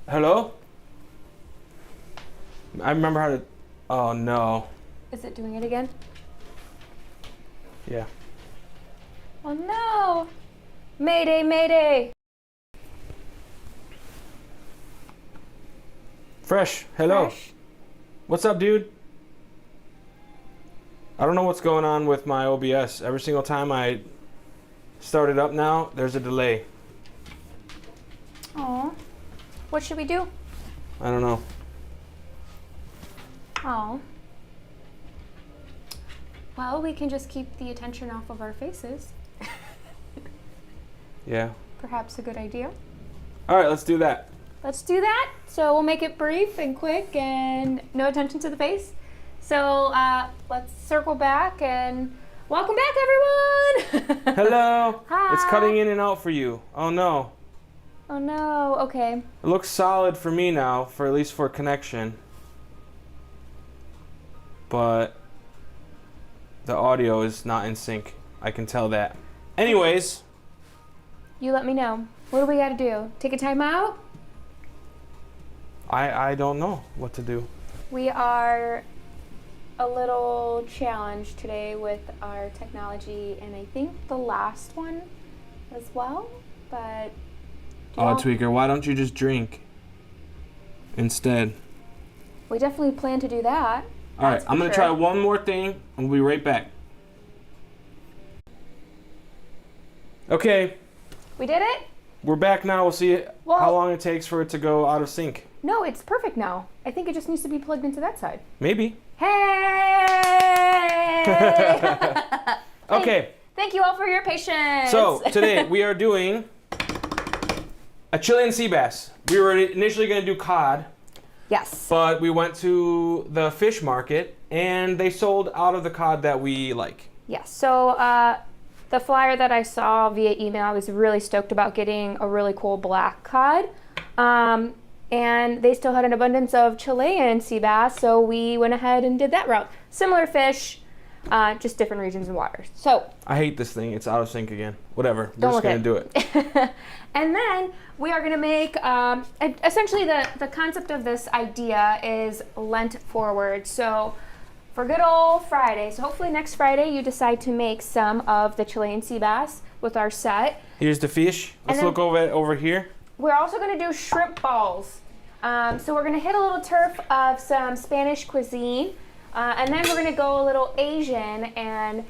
Hello? I remember how to... Oh, no. Is it doing it again? Yeah. Oh, no. Mayday, mayday. Fresh, hello. Fresh. What's up, dude? I don't know what's going on with my OBS. Every single time I start it up now, there's a delay. Aw. What should we do? I don't know. Oh. Well, we can just keep the attention off of our faces. Yeah. Perhaps a good idea. All right, let's do that. Let's do that. So we'll make it brief and quick and no attention to the face. So let's circle back and welcome back, everyone. Hello. Hi. It's cutting in and out for you. Oh, no. Oh, no. Okay. It looks solid for me now, for at least for connection. But the audio is not in sync. I can tell that. Anyways. You let me know. What do we got to do? Take a time out? I don't know what to do. We are a little challenged today with our technology, and I think the last one as well, but... Oh, Tweaker, why don't you just drink instead? We definitely plan to do that. All right, I'm going to try one more thing, and we'll be right back. Okay. We did it? We're back now. We'll see how long it takes for it to go out of sync. No, it's perfect now. I think it just needs to be plugged into that side. Maybe. Hey! Okay. Thank you all for your patience. So, today we are doing a Chilean sea bass. We were initially going to do cod. Yes. But we went to the fish market, and they sold out of the cod that we like. Yes. So, the flyer that I saw via email, I was really stoked about getting a really cool black cod. And they still had an abundance of Chilean sea bass, so we went ahead and did that route. Similar fish, just different regions and waters. So I hate this thing. It's out of sync again. Whatever. We're don't just going to do it. And then we are going to make, essentially the concept of this idea is Lent forward. So for good old Friday, so hopefully next Friday you decide to make some of the Chilean sea bass with our set. Here's the fish. Let's look over here. We're also going to do shrimp balls. So we're going to hit a little turf of some Spanish cuisine, and then we're going to go a little Asian and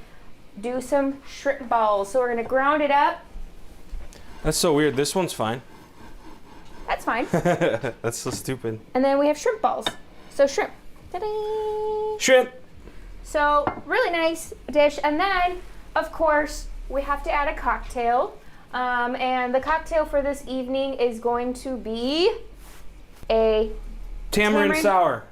do some shrimp balls. So we're going to ground it up. That's so weird. This one's fine. That's fine. That's so stupid. And then we have shrimp balls. So shrimp. Ta-da! Shrimp. So really nice dish. And then, of course, we have to add a cocktail. And the cocktail for this evening is going to be a Tamarind sour.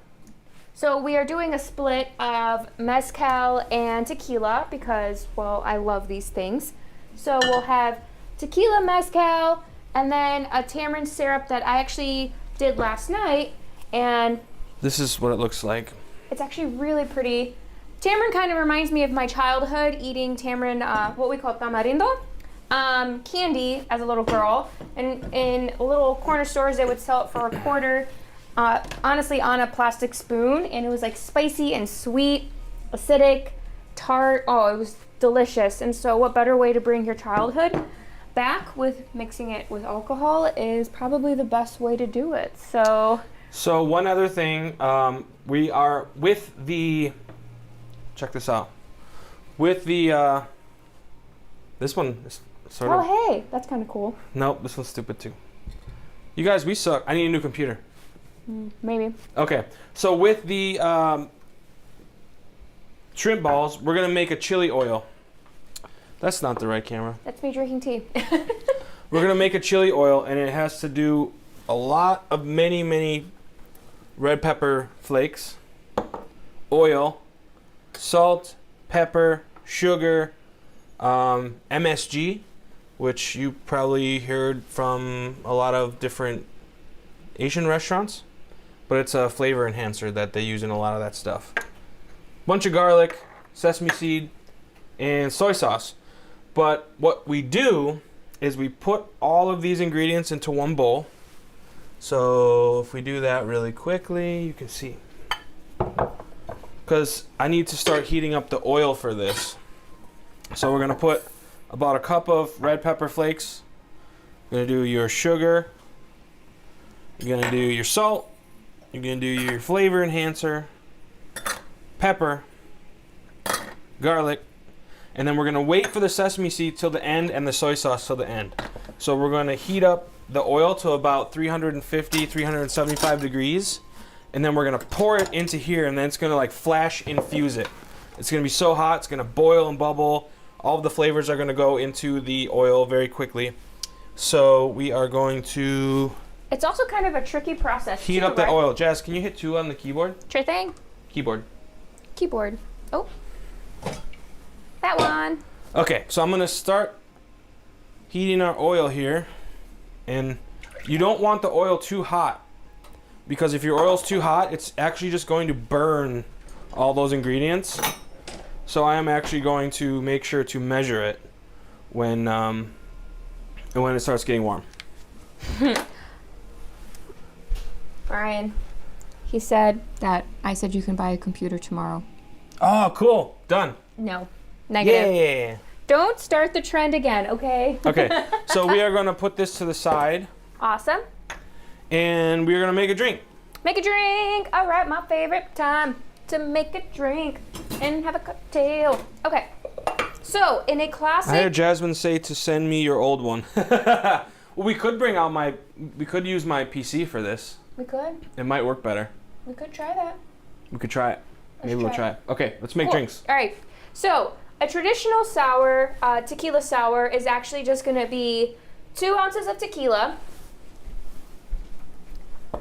So we are doing a split of mezcal and tequila because, well, I love these things. So we'll have tequila, mezcal, and then a tamarind syrup that I actually did last night. And this is what it looks like. It's actually really pretty. Tamarind kind of reminds me of my childhood eating tamarind, what we call tamarindo. Candy as a little girl, and in little corner stores they would sell it for $0.25, honestly on a plastic spoon, and it was like spicy and sweet, acidic, tart. Oh, it was delicious. And so what better way to bring your childhood back with mixing it with alcohol is probably the best way to do it. So one other thing, we are with the, check this out, with the this one is sort of... Oh, hey, that's kind of cool. Nope, this one's stupid too. You guys, we suck. I need a new computer. Maybe. Okay, so with the shrimp balls, we're going to make a chili oil. That's not the right camera. That's me drinking tea. We're going to make a chili oil, and it has to do a lot of many red pepper flakes, oil, salt, pepper, sugar, MSG, which you probably heard from a lot of different Asian restaurants, but it's a flavor enhancer that they use in a lot of that stuff. Bunch of garlic, sesame seed, and soy sauce. But what we do is we put all of these ingredients into one bowl, So if we do that really quickly, you can see. Because I need to start heating up the oil for this. So we're going to put about a cup of red pepper flakes. You're going to do your sugar. You're going to do your salt. You're going to do your flavor enhancer, pepper, garlic, and then we're going to wait for the sesame seed till the end and the soy sauce till the end. So we're going to heat up the oil to about 350, 375 degrees, and then we're going to pour it into here, and then it's going to like flash infuse it. It's going to be so hot, it's going to boil and bubble. All of the flavors are going to go into the oil very quickly. So we are going to... It's also kind of a tricky process. Heat up that oil. Jazz, can you hit 2 on the keyboard? Sure thing. Keyboard. Oh. That one. Okay, so I'm going to start heating our oil here. And you don't want the oil too hot. Because if your oil's too hot, it's actually just going to burn all those ingredients. So I am actually going to make sure to measure it when it starts getting warm. Brian, he said that I said you can buy a computer tomorrow. Oh, cool. Done. No. Negative. Yeah. Don't start the trend again, okay? Okay, so we are going to put this to the side. Awesome. And we're going to make a drink. Make a drink. All right, my favorite time to make a drink and have a cocktail. Okay. So, in a classic... I heard Jasmine say to send me your old one. Well, we could use my PC for this. We could. It might work better. We could try that. We could try it. Maybe we'll try it. Okay, let's make drinks. All right. So, a traditional sour, tequila sour, is actually just going to be 2 ounces of tequila,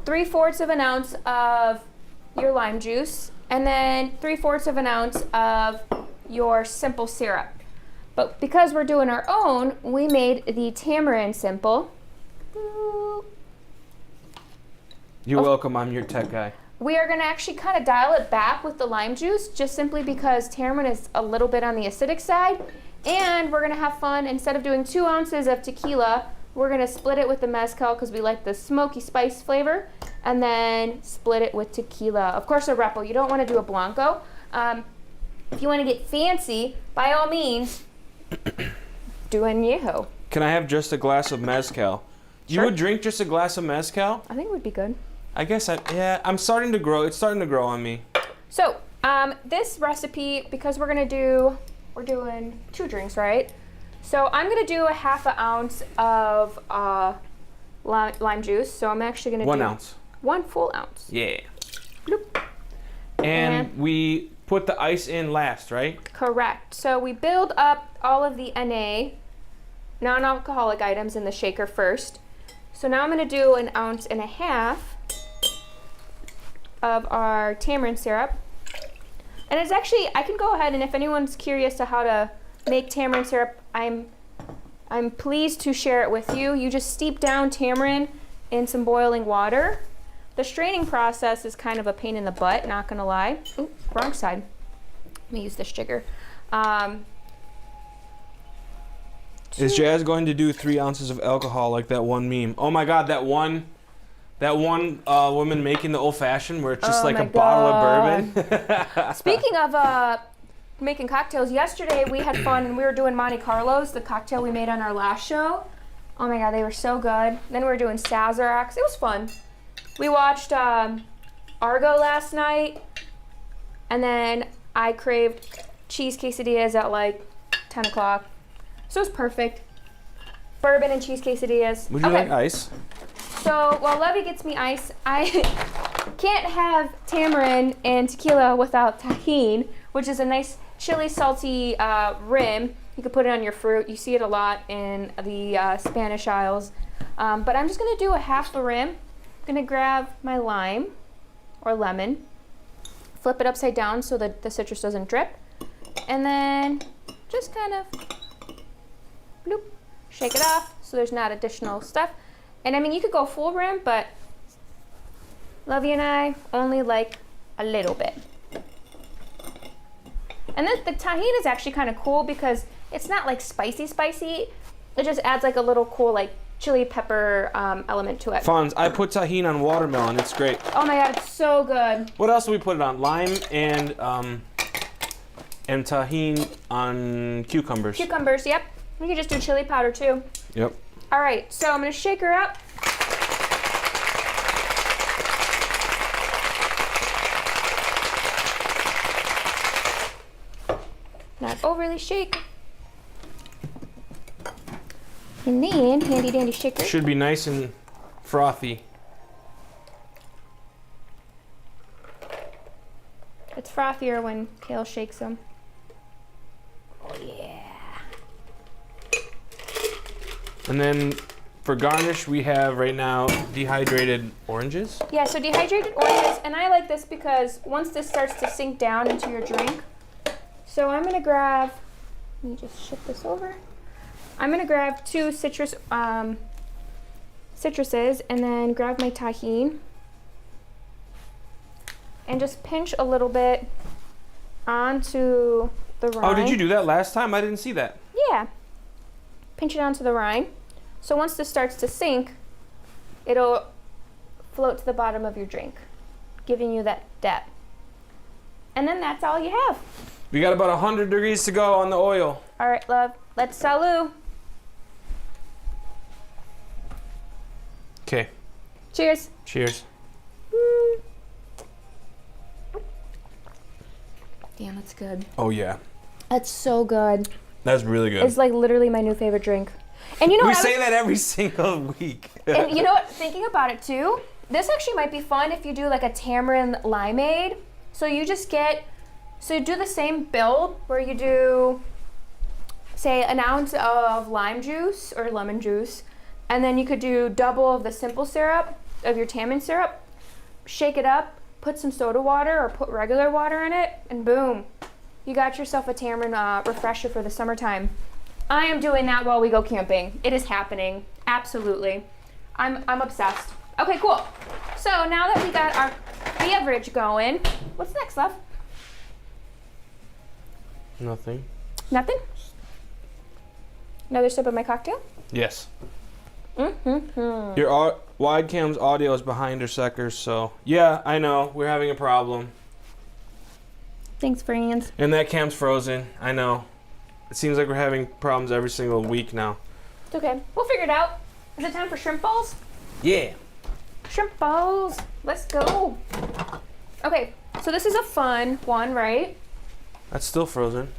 3/4 of an ounce of your lime juice, and then 3/4 of an ounce of your simple syrup. But because we're doing our own, we made the tamarind simple. You're welcome. I'm your tech guy. We are going to actually kind of dial it back with the lime juice, just simply because tamarind is a little bit on the acidic side. And we're going to have fun. Instead of doing 2 ounces of tequila, we're going to split it with the mezcal because we like the smoky spice flavor. And then split it with tequila. Of course, a repo. You don't want to do a blanco. If you want to get fancy, by all means, do añejo. Can I have just a glass of mezcal? Sure. You would drink just a glass of mezcal? I think it would be good. I guess I'm starting to grow. It's starting to grow on me. So, this recipe, because we're doing 2 drinks, right? So I'm gonna do a 1/2 ounce of lime juice. So I'm actually gonna 1 do ounce. 1 full ounce. Yeah. Bloop. And we put the ice in last, right? Correct. So we build up all of the NA, non-alcoholic items, in the shaker first. So now I'm gonna do 1.5 ounces of our tamarind syrup. And it's actually, I can go ahead, and if anyone's curious to how to make tamarind syrup, I'm pleased to share it with you. You just steep down tamarind in some boiling water. The straining process is kind of a pain in the butt, not gonna lie. Oop, wrong side. Let me use this jigger. Is Jazz going to do 3 ounces of alcohol like that one meme? Oh my God, that one woman making the old fashioned where it's just like a bottle of bourbon. Speaking of making cocktails, yesterday we had fun and we were doing Monte Carlos, the cocktail we made on our last show. Oh my God, they were so good. Then we were doing Sazeracs. It was fun. We watched Argo last night, and then I craved cheese quesadillas at like 10 o'clock. So it was perfect. Bourbon and cheese quesadillas. Would you like ice? So while Levy gets me ice, I can't have tamarind and tequila without tahini, which is a nice chili salty rim. You could put it on your fruit. You see it a lot in the Spanish aisles. But I'm just gonna do 1/2 rim. I'm gonna grab my lime or lemon, flip it upside down so that the citrus doesn't drip, and then just kind of bloop, shake it off so there's not additional stuff. And I mean, you could go full rim, but Lovey and I only like a little bit. And then the tahini is actually kind of cool because it's not like spicy. It just adds like a little cool like chili pepper element to it. Fonz, I put tahini on watermelon. It's great. Oh my god, it's so good. What else do we put it on? Lime and tahini on cucumbers. Cucumbers, yep. We can just do chili powder too. Yep. All right, so I'm gonna shake her up. Not overly shake. And then, handy dandy shaker. Should be nice and frothy. It's frothier when Kale shakes them. Oh yeah. And then for garnish, we have right now dehydrated oranges. Yeah, so dehydrated oranges, and I like this because once this starts to sink down into your drink, so I'm gonna grab, let me just shift this over. I'm gonna grab 2 citruses and then grab my tahini and just pinch a little bit onto the rind. Oh, did you do that last time? I didn't see that. Yeah. Pinch it onto the rind. So once this starts to sink, it'll float to the bottom of your drink, giving you that depth. And then that's all you have. We got about 100 degrees to go on the oil. All right, love. Let's salud. Okay. Cheers. Cheers. Damn, that's good. Oh yeah. That's so good. That's really good. It's like literally my new favorite drink. And you know we what? say that every single week. And you know what? Thinking about it too, this actually might be fun if you do like a tamarind limeade. So you just get, so you do the same build where you do, say, an ounce of lime juice or lemon juice, and then you could do double of the simple syrup of your tamarind syrup, shake it up, put some soda water or put regular water in it, and boom, you got yourself a tamarind refresher for the summertime. I am doing that while we go camping. It is happening, absolutely. I'm obsessed. Okay, cool. So now that we got our beverage going, what's next, love? Nothing. Nothing? Another sip of my cocktail? Yes. Mm-hmm. Your wide cam's audio is behind her suckers, so yeah, I know we're having a problem. Thanks, friends. And that cam's frozen. I know. It seems like we're having problems every single week now. It's okay. We'll figure it out. Is it time for shrimp balls? Yeah. Shrimp balls. Let's go. Okay, so this is a fun one, right? That's still frozen.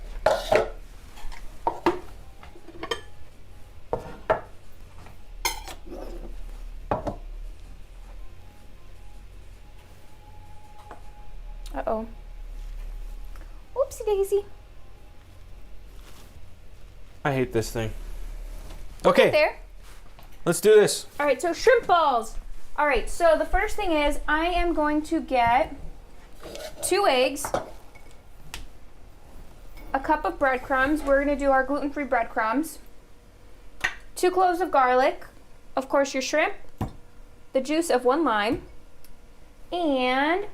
Uh-oh. Oopsie daisy. I hate this thing. Get Okay, there. let's do this. All right, so shrimp balls. All right, so the first thing is I am going to get 2 eggs, a cup of breadcrumbs. We're going to do our gluten-free breadcrumbs. 2 cloves of garlic, of course your shrimp, the juice of 1 lime, and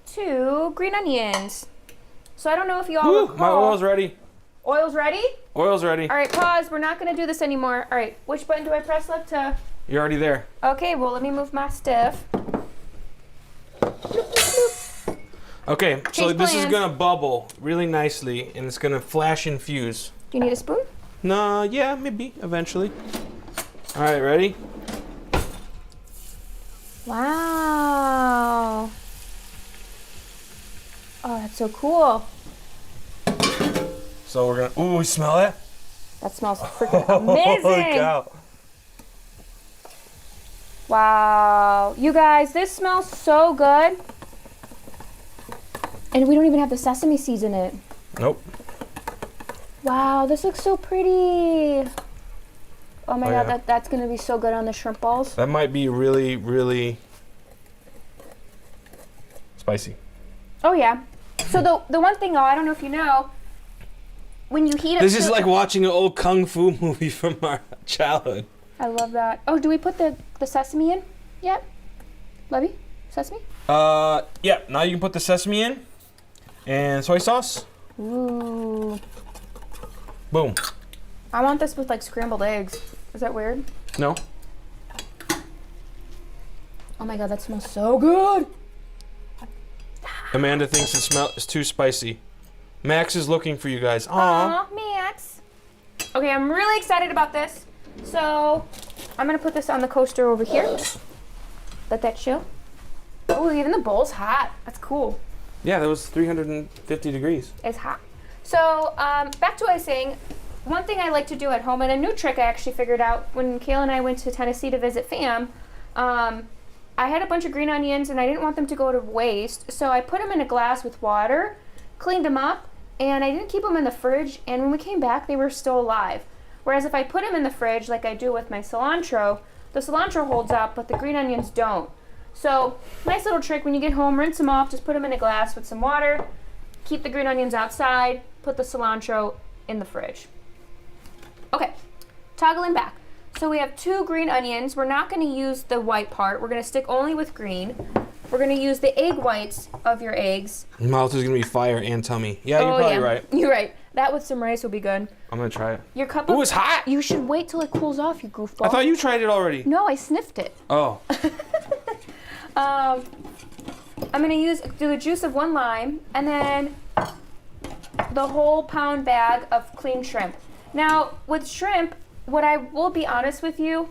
2 green onions. So I don't know if you all Woo, recall. my oil's ready. Oil's ready? Oil's ready. All right, pause. We're not going to do this anymore. All right, which button do I press left to? You're already there. Okay, well, let me move my stuff. Okay, so Change this is plans. gonna bubble really nicely, and it's gonna flash and fuse. Do you need a spoon? No, yeah, maybe eventually. All right, ready? Wow. Oh, that's so cool. So we're gonna. Ooh, smell that? That smells freaking amazing. Holy cow! Wow. You guys, this smells so good. And we don't even have the sesame seeds in it. Nope. Wow, this looks so pretty. Oh my God, yeah. that's gonna be so good on the shrimp balls. That might be really, really spicy. Oh yeah. So the one thing though, I don't know if you know, when you heat up. This is like watching an old kung fu movie from our childhood. I love that. Oh, do we put the sesame in yet? Lovey? Sesame? Yeah. Now you can put the sesame in, and soy sauce. Ooh. Boom. I want this with like scrambled eggs. Is that weird? No. Oh my god, that smells so good. Amanda thinks it's too spicy. Max is looking for you guys. Aww. Aw, Max. Okay, I'm really excited about this. So, I'm gonna put this on the coaster over here. Let that chill. Oh, even the bowl's hot. That's cool. Yeah, that was 350 degrees. It's hot. So, back to what I was saying. One thing I like to do at home, and a new trick I actually figured out when Kayla and I went to Tennessee to visit fam, I had a bunch of green onions and I didn't want them to go to waste, so I put them in a glass with water, cleaned them up, and I didn't keep them in the fridge, and when we came back, they were still alive. Whereas if I put them in the fridge, like I do with my cilantro, the cilantro holds up, but the green onions don't. So, nice little trick, when you get home, rinse them off, just put them in a glass with some water, keep the green onions outside, put the cilantro in the fridge. Okay, toggling back. So we have 2 green onions. We're not going to use the white part. We're going to stick only with green. We're going to use the egg whites of your eggs. Mouth is going to be fire and tummy. Yeah, you're probably right. You're right. That with some rice will be good. I'm going to try it. Your cup Ooh, it's hot! You should wait till it cools off, you goofball. I thought you tried it already. No, I sniffed it. Oh. I'm going to do the juice of 1 lime and then the whole pound bag of clean shrimp. Now, with shrimp, what I will be honest with you,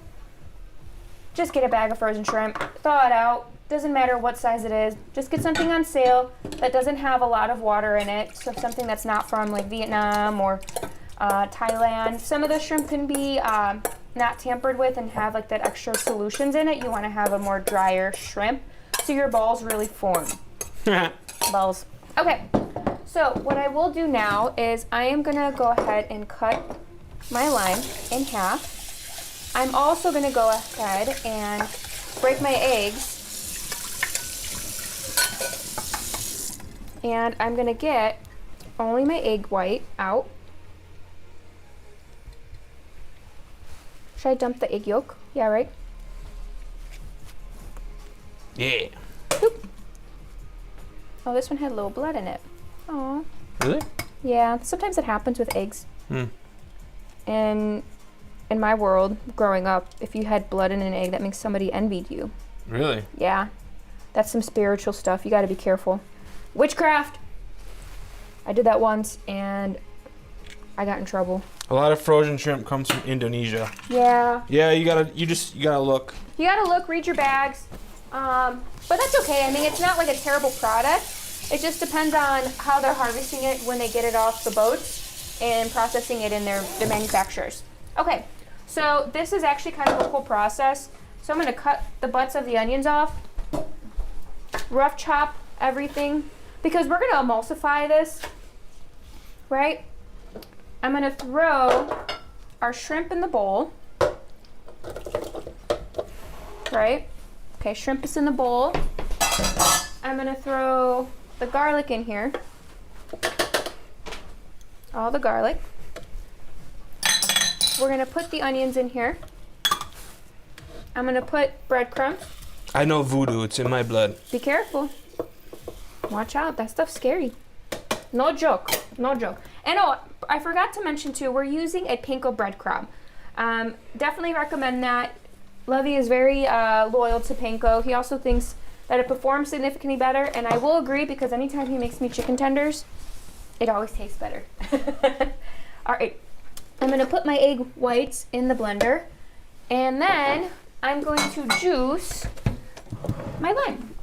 just get a bag of frozen shrimp, thaw it out, doesn't matter what size it is, just get something on sale that doesn't have a lot of water in it, so something that's not from like Vietnam or Thailand. Some of the shrimp can be not tampered with and have like that extra solutions in it. You want to have a more drier shrimp so your balls really form. Balls. Okay, so what I will do now is I am gonna go ahead and cut my lime in half. I'm also going to go ahead and break my eggs. And I'm going to get only my egg white out. Should I dump the egg yolk? Yeah, right? Yeah. Boop. Oh, this one had a little blood in it. Aw. Really? Yeah, sometimes it happens with eggs. And in my world, growing up, if you had blood in an egg, that means somebody envied you. Really? Yeah. That's some spiritual stuff. You gotta be careful. Witchcraft! I did that once and I got in trouble. A lot of frozen shrimp comes from Indonesia. Yeah. Yeah, you gotta look. You gotta look, read your bags. But that's okay. I mean, it's not like a terrible product. It just depends on how they're harvesting it when they get it off the boats and processing it in the manufacturers. Okay, so this is actually kind of a cool process. So I'm gonna cut the butts of the onions off, rough chop everything, because we're gonna emulsify this, right? I'm gonna throw our shrimp in the bowl, right? Okay, shrimp is in the bowl. I'm gonna throw the garlic in here. All the garlic. We're gonna put the onions in here. I'm gonna put breadcrumbs. I know voodoo, it's in my blood. Be careful. Watch out, that stuff's scary. No joke, no joke. And oh, I forgot to mention too, we're using a panko breadcrumb. Definitely recommend that. Lovey is very loyal to panko. He also thinks that it performs significantly better, and I will agree because anytime he makes me chicken tenders, it always tastes better. All right, I'm gonna put my egg whites in the blender, and then I'm going to juice my lime.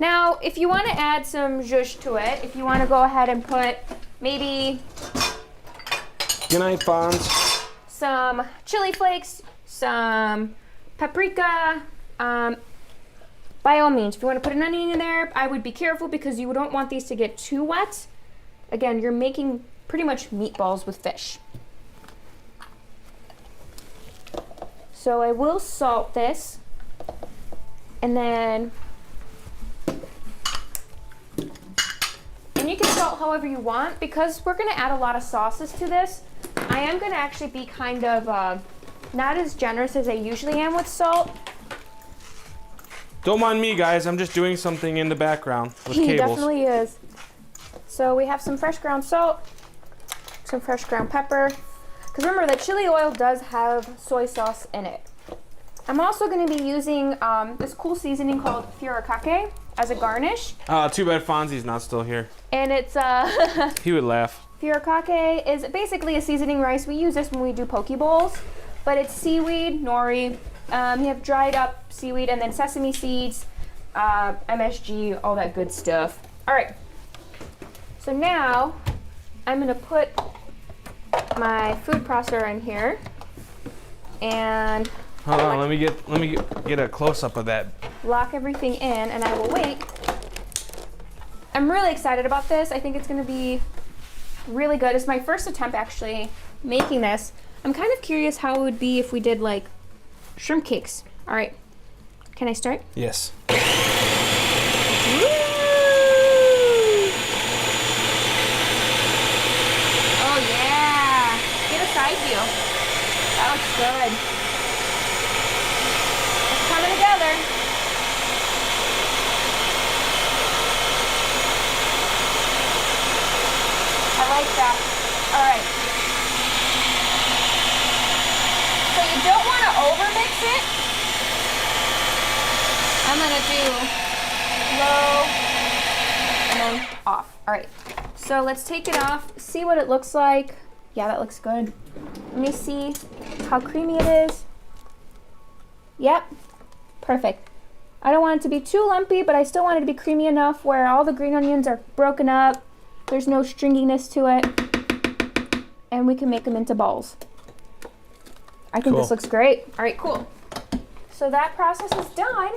Now, if you want to add some zhuzh to it, if you want to go ahead and put maybe Good night, Fonz. some chili flakes, some paprika, by all means, if you want to put an onion in there, I would be careful because you don't want these to get too wet. Again, you're making pretty much meatballs with fish. So I will salt this, and then, and you can salt however you want. Because we're going to add a lot of sauces to this, I am going to actually be kind of not as generous as I usually am with salt. Don't mind me, guys. I'm just doing something in the background with He cables. definitely is. So we have some fresh ground salt, some fresh ground pepper. Because remember, the chili oil does have soy sauce in it. I'm also going to be using this cool seasoning called furikake as a garnish. Too bad Fonzie's not still here. And it's He would laugh. furikake is basically a seasoning rice. We use this when we do poke bowls, but it's seaweed, nori. You have dried up seaweed and then sesame seeds, MSG, all that good stuff. All right. So now I'm gonna put my food processor in here, and Hold on, let me get a close up of that. lock everything in, and I will wait. I'm really excited about this. I think it's gonna be really good. It's my first attempt actually making this. I'm kind of curious how it would be if we did like shrimp cakes. All right, can I start? Yes. Oh yeah, get a side view. That looks good. It's coming together. I like that. All right. So you don't want to overmix it. I'm gonna do low and then off. All right. So let's take it off, see what it looks like. Yeah, that looks good. Let me see how creamy it is. Yep, perfect. I don't want it to be too lumpy, but I still want it to be creamy enough where all the green onions are broken up. There's no stringiness to it. And we can make them into balls. I think Cool. this looks great. All right, cool. So that process is done.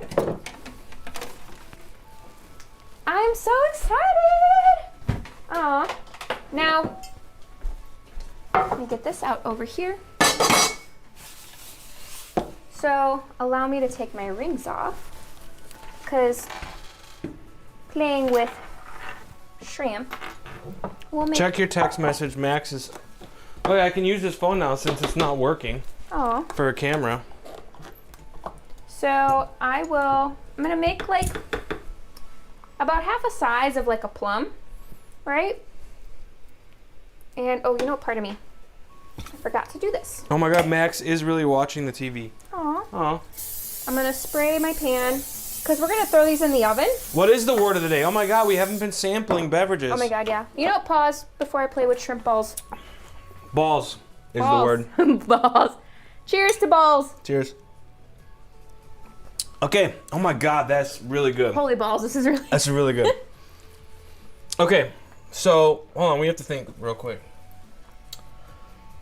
I'm so excited. Aw. Now, let me get this out over here. So allow me to take my rings off, because playing with shrimp will make... Check your text message. Max is... Oh yeah, I can use this phone now since it's not working Aw. for a camera. So I'm gonna make like about half a size of like a plum, right? And oh, you know, pardon me, I forgot to do this. Oh my God, Max is really watching the TV. Aw. Oh. I'm gonna spray my pan because we're gonna throw these in the oven. What is the word of the day? Oh my God, we haven't been sampling beverages. Oh my God, yeah. You know, pause before I play with shrimp balls. Balls is Balls. the word. Balls. Cheers to balls. Cheers. Okay. Oh my God, that's really good. Holy balls, this is really... That's really good. Okay, so hold on, we have to think real quick.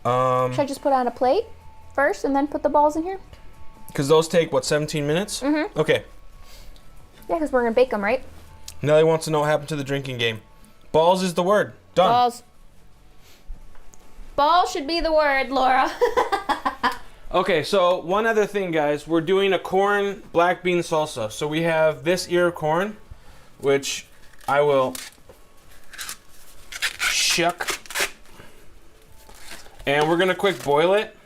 Should I just put it on a plate first and then put the balls in here? Because those take what, 17 minutes? Mm-hmm. Okay. Yeah, because we're gonna bake them, right? Nelly wants to know what happened to the drinking game. Balls is the word. Done. Balls. Ball should be the word, Laura. Okay, so one other thing, guys. We're doing a corn black bean salsa. So we have this ear of corn, which I will shuck. And we're gonna quick boil it.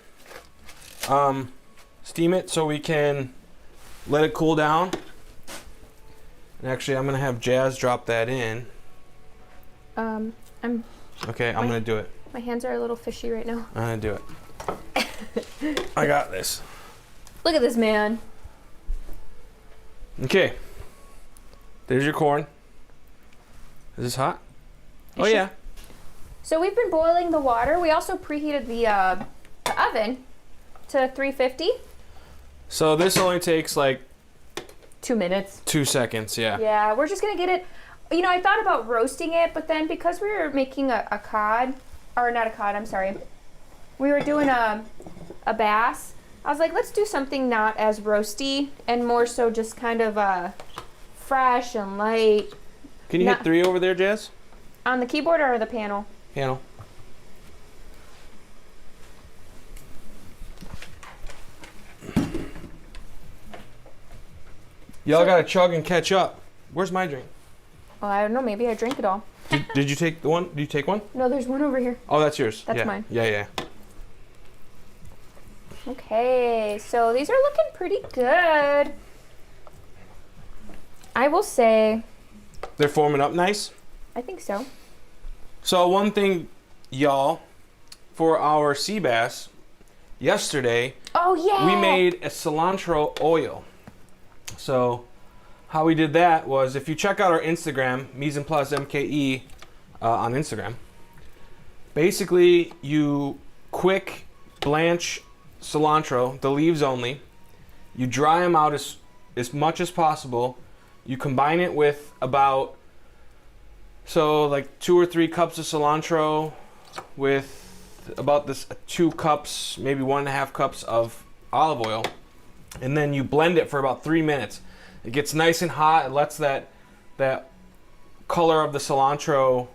Steam it so we can let it cool down. And actually, I'm gonna have Jazz drop that in. Okay, I'm gonna do it. My hands are a little fishy right now. I'm gonna do it. I got this. Look at this man. Okay. There's your corn. Is this hot? Oh should- yeah. So we've been boiling the water. We also preheated the oven to 350. So this only takes like 2 minutes. 2 seconds, yeah. Yeah, we're just gonna get it. You know, I thought about roasting it, but then because we were making a cod, or not a cod, I'm sorry. We were doing a bass. I was like, let's do something not as roasty and more so just kind of fresh and light. Can you hit 3 over there, Jazz? On the keyboard or the panel? Panel. Y'all gotta chug and catch up. Where's my drink? Well, I don't know. Maybe I drank it all. Did you take the one? Did you take one? No, there's one over here. Oh, that's yours. That's yeah. mine. Yeah. Okay, so these are looking pretty good. I will say, They're forming up nice. I think so. So one thing, y'all, for our sea bass, yesterday, Oh yeah. we made a cilantro oil. So how we did that was, if you check out our Instagram, Mise plus MKE on Instagram, basically you quick blanch cilantro, the leaves only. You dry them out as much as possible. You combine it with about, so like 2 or 3 cups of cilantro with about this 2 cups, maybe 1.5 cups of olive oil. And then you blend it for about 3 minutes. It gets nice and hot. It lets that color of the cilantro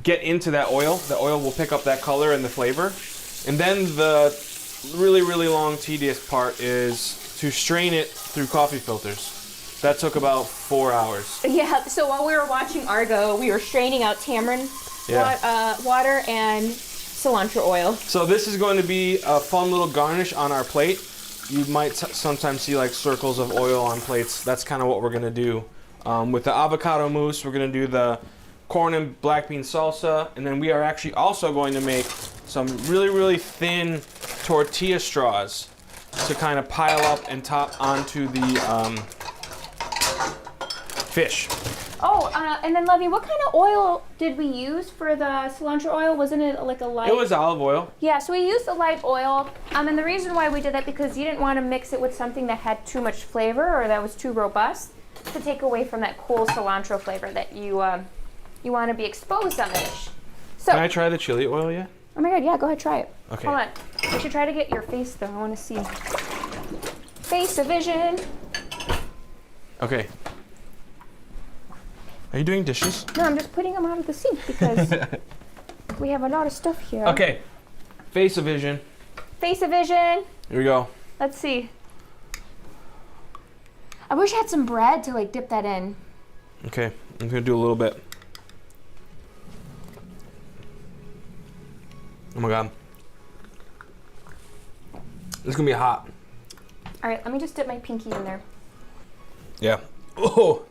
get into that oil. The oil will pick up that color and the flavor. And then the really, really long, tedious part is to strain it through coffee filters. That took about 4 hours. Yeah, so while we were watching Argo, we were straining out tamarind water and cilantro oil. So this is going to be a fun little garnish on our plate. You might sometimes see like circles of oil on plates. That's kind of what we're going to do. With the avocado mousse, we're going to do the corn and black bean salsa, and then we are actually also going to make some really, really thin tortilla straws to kind of pile up and top onto the fish. Oh, and then Lovey, what kind of oil did we use for the cilantro oil? Wasn't it like a light? It was olive oil. Yeah, so we used a light oil. And the reason why we did that, because you didn't want to mix it with something that had too much flavor or that was too robust, to take away from that cool cilantro flavor that you want to be exposed on the dish. So, Can I try the chili oil yet? oh my god, yeah, go ahead, try it. Okay. Hold on. We should try to get your face though. I want to see. Face of vision. Okay. Are you doing dishes? No, I'm just putting them out of the sink because we have a lot of stuff here. Okay. Face of vision. Face of vision. Here we go. Let's see. I wish I had some bread to like dip that in. Okay. I'm gonna do a little bit. Oh my god. This is gonna be hot. All right, let me just dip my pinky in there. Yeah. Oh.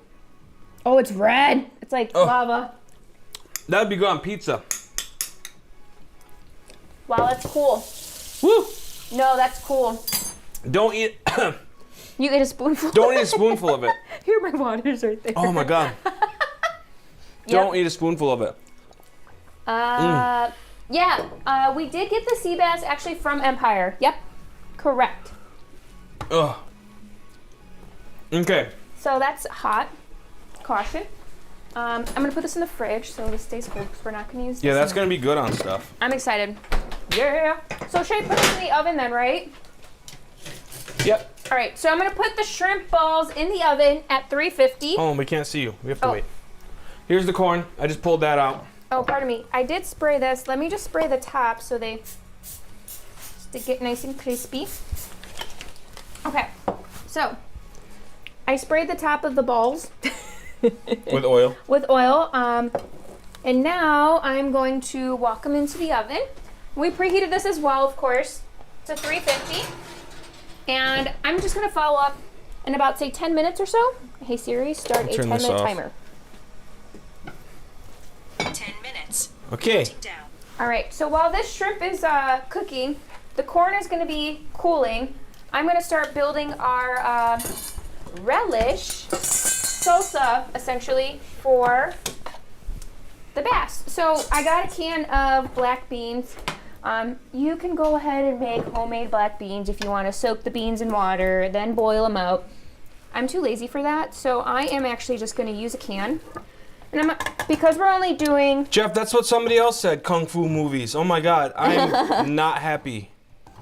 Oh, it's red. It's like lava. That would be good on pizza. Wow, that's cool. Woo! No, that's cool. Don't eat. You ate a spoonful. Don't eat a spoonful of it. Here, my water's right there. Oh my god. Don't eat a spoonful of it. Yeah, we did get the sea bass actually from Empire. Yep, correct. Ugh. Okay. So that's hot. Caution. I'm gonna put this in the fridge so this stays cold because we're not gonna use this. Yeah, that's gonna be good on stuff. I'm excited. Yeah. So should I put this in the oven then, right? Yep. All right, so I'm gonna put the shrimp balls in the oven at 350. Oh, we can't see you. We have to wait. Here's the corn. I just pulled that out. Oh, pardon me. I did spray this. Let me just spray the top so they get nice and crispy. Okay, so I sprayed the top of the balls With oil. with oil. And now I'm going to walk them into the oven. We preheated this as well, of course, to 350. And I'm just gonna follow up in about, say, 10 minutes or so. Hey Siri, start a 10-minute timer. 10 minutes. Okay. Down. All right, so while this shrimp is cooking, the corn is gonna be cooling. I'm gonna start building our relish salsa, essentially, for the bass. So I got a can of black beans. You can go ahead and make homemade black beans if you want to soak the beans in water, then boil them out. I'm too lazy for that, so I am actually just going to use a can. And because we're only doing... Jeff, that's what somebody else said, Kung Fu movies. Oh my god, I'm not happy.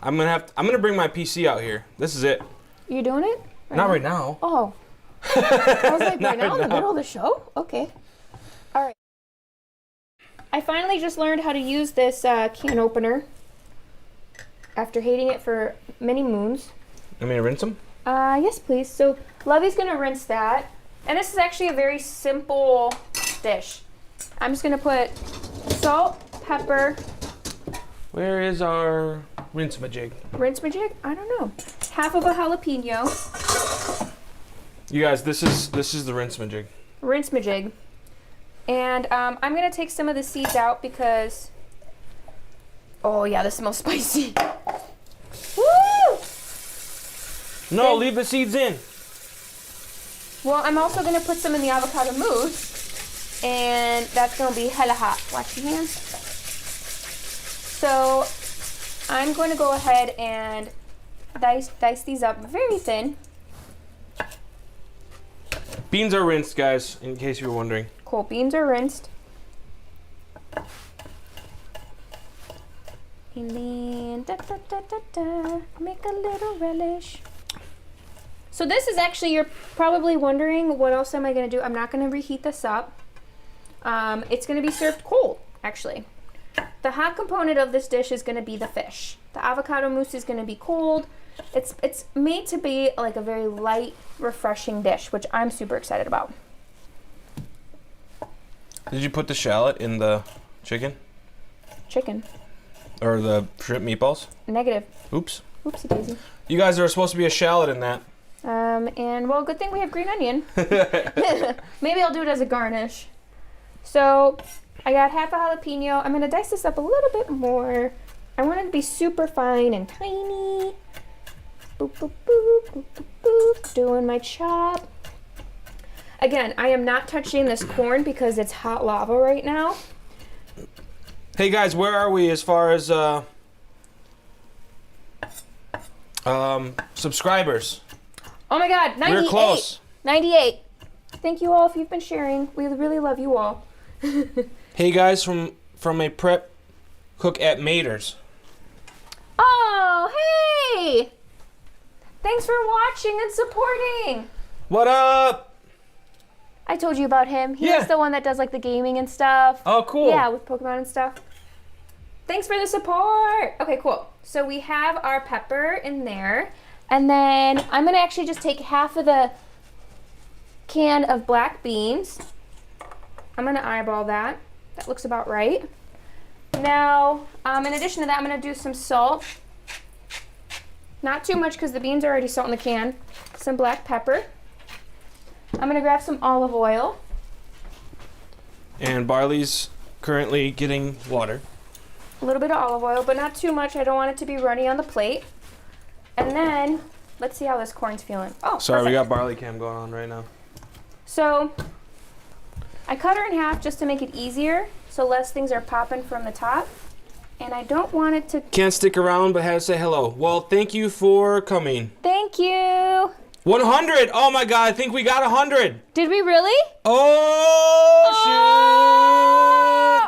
I'm gonna bring my PC out here. This is it. You doing it? Not right now. Oh. I was like, right now in the middle of the show? Okay. All right. I finally just learned how to use this can opener after hating it for many moons. You want me to rinse them? Yes, please. So Lovey's gonna rinse that. And this is actually a very simple dish. I'm just gonna put salt, pepper. Where is our rinse-majig? Rinse-majig? I don't know. Half of a jalapeno. You guys, this is the rinse-majig. Rinse-majig. And I'm gonna take some of the seeds out because, oh yeah, this smells spicy. Woo! No, Then- leave the seeds in. Well, I'm also gonna put some in the avocado mousse, and that's gonna be hella hot. Watch your hands. So I'm going to go ahead and dice these up very thin. Beans are rinsed, guys, in case you were wondering. Cool, beans are rinsed. And then make a little relish. So this is actually, you're probably wondering, what else am I gonna do? I'm not gonna reheat this up. It's gonna be served cold, actually. The hot component of this dish is gonna be the fish. The avocado mousse is gonna be cold. It's made to be like a very light, refreshing dish, which I'm super excited about. Did you put the shallot in the chicken? Chicken. Or the shrimp meatballs? Negative. Oops. Oopsie daisy. You guys are supposed to be a shallot in that. And well, good thing we have green onion. Maybe I'll do it as a garnish. So I got half a jalapeno. I'm gonna dice this up a little bit more. I want it to be super fine and tiny. Boop, boop, boop, boop, boop, boop. Doing my chop. Again, I am not touching this corn because it's hot lava right now. Hey guys, where are we as far as subscribers? Oh my god, 98. We're close. 98. Thank you all if you've been sharing. We really love you all. Hey guys, from a prep cook at Mater's. Oh, hey! Thanks for watching and supporting. What up? I told you about him. He's Yeah. the one that does like the gaming and stuff. Oh, cool. Yeah, with Pokemon and stuff. Thanks for the support. Okay, cool. So we have our pepper in there. And then I'm gonna actually just take half of the can of black beans. I'm gonna eyeball that. That looks about right. Now, in addition to that, I'm gonna do some salt. Not too much because the beans are already salt in the can. Some black pepper. I'm gonna grab some olive oil. And Barley's currently getting water. A little bit of olive oil, but not too much. I don't want it to be runny on the plate. And then, let's see how this corn's feeling. Oh, Sorry, perfect. we got Barley Cam going on right now. So, I cut her in half just to make it easier, so less things are popping from the top. And I don't want it to... Can't stick around, but had to say hello. Well, thank you for coming. Thank you! 100! Oh my god, I think we got 100! Did we really? Oh,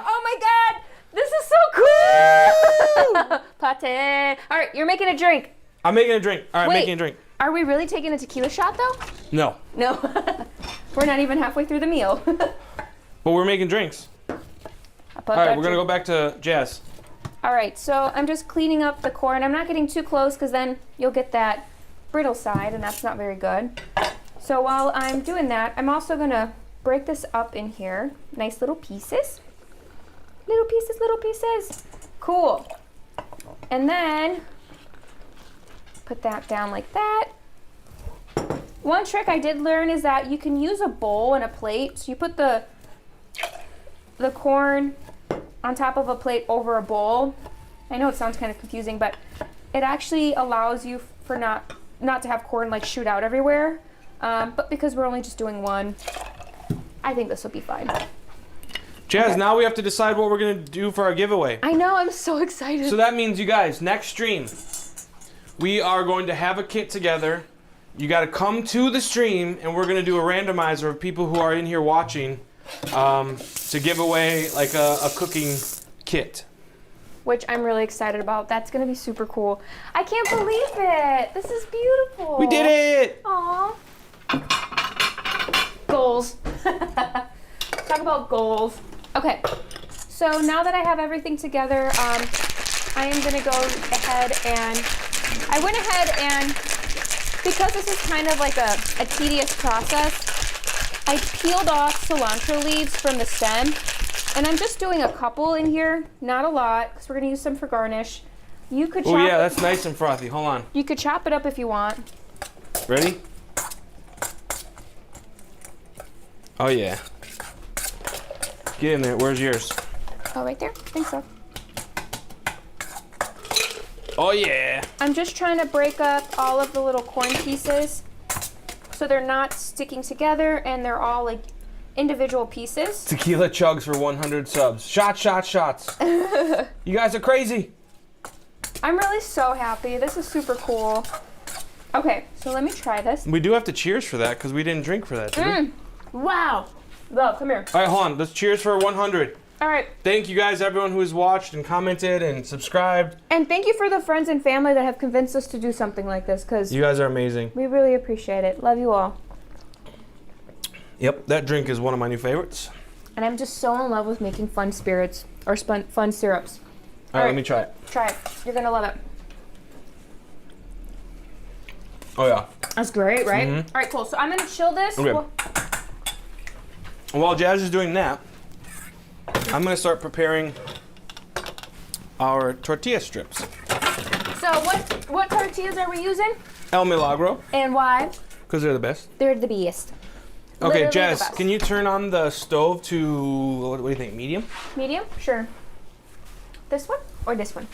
Oh my god! This is so cool! Pate. Alright, you're making a drink. shit! I'm making a drink. Alright, Wait. making a drink. Are we really taking a tequila shot though? No. No. We're not even halfway through the meal. But we're making drinks. Alright, we're gonna go back to Jazz. Alright, so I'm just cleaning up the corn. I'm not getting too close because then you'll get that brittle side and that's not very good. So while I'm doing that, I'm also gonna break this up in here. Nice little pieces. Little pieces, little pieces. Cool. And then put that down like that. One trick I did learn is that you can use a bowl and a plate. So you put the corn on top of a plate over a bowl. I know it sounds kind of confusing, but it actually allows you for not to have corn like shoot out everywhere. But because we're only just doing one, I think this will be fine. Jazz, Okay. now we have to decide what we're gonna do for our giveaway. I know, I'm so excited. So that means, you guys, next stream, we are going to have a kit together. You got to come to the stream, and we're going to do a randomizer of people who are in here watching to give away like a cooking kit. Which I'm really excited about. That's gonna be super cool. I can't believe it. This is beautiful. We did it! Aww. Goals. Talk about goals. Okay. So now that I have everything together, I am gonna go ahead and I went ahead and because this is kind of like a tedious process, I peeled off cilantro leaves from the stem. And I'm just doing a couple in here, not a lot, because we're gonna use some for garnish. You could chop Oh yeah, that's nice and frothy. Hold on. You could chop it up if you want. Get in there. Where's yours? Oh, right there? I think so. Oh, yeah. I'm just trying to break up all of the little corn pieces so they're not sticking together and they're all like individual pieces. Tequila chugs for 100 subs. Shots. You guys are crazy. I'm really so happy. This is super cool. Okay, so let me try this. We do have to cheers for that because we didn't drink for that, did we? Wow. Love, come here. All right, hold on. Let's cheers for 100. All right. Thank you guys, everyone who has watched and commented and subscribed. And thank you for the friends and family that have convinced us to do something like this, because You guys are amazing. we really appreciate it. Love you all. Yep, that drink is one of my new favorites. And I'm just so in love with making fun spirits or fun syrups. All right, let me try it. Try it. You're gonna love it. Oh, yeah. That's great, right? All right, cool. So I'm gonna chill this. Okay. While Jazz is doing that, I'm going to start preparing our tortilla strips. So what tortillas are we using? El Milagro, And why? because they're the best. They're the best. Okay, Literally Jazz, the best. can you turn on the stove to, what do you think, medium? Medium? Sure. This one or this one?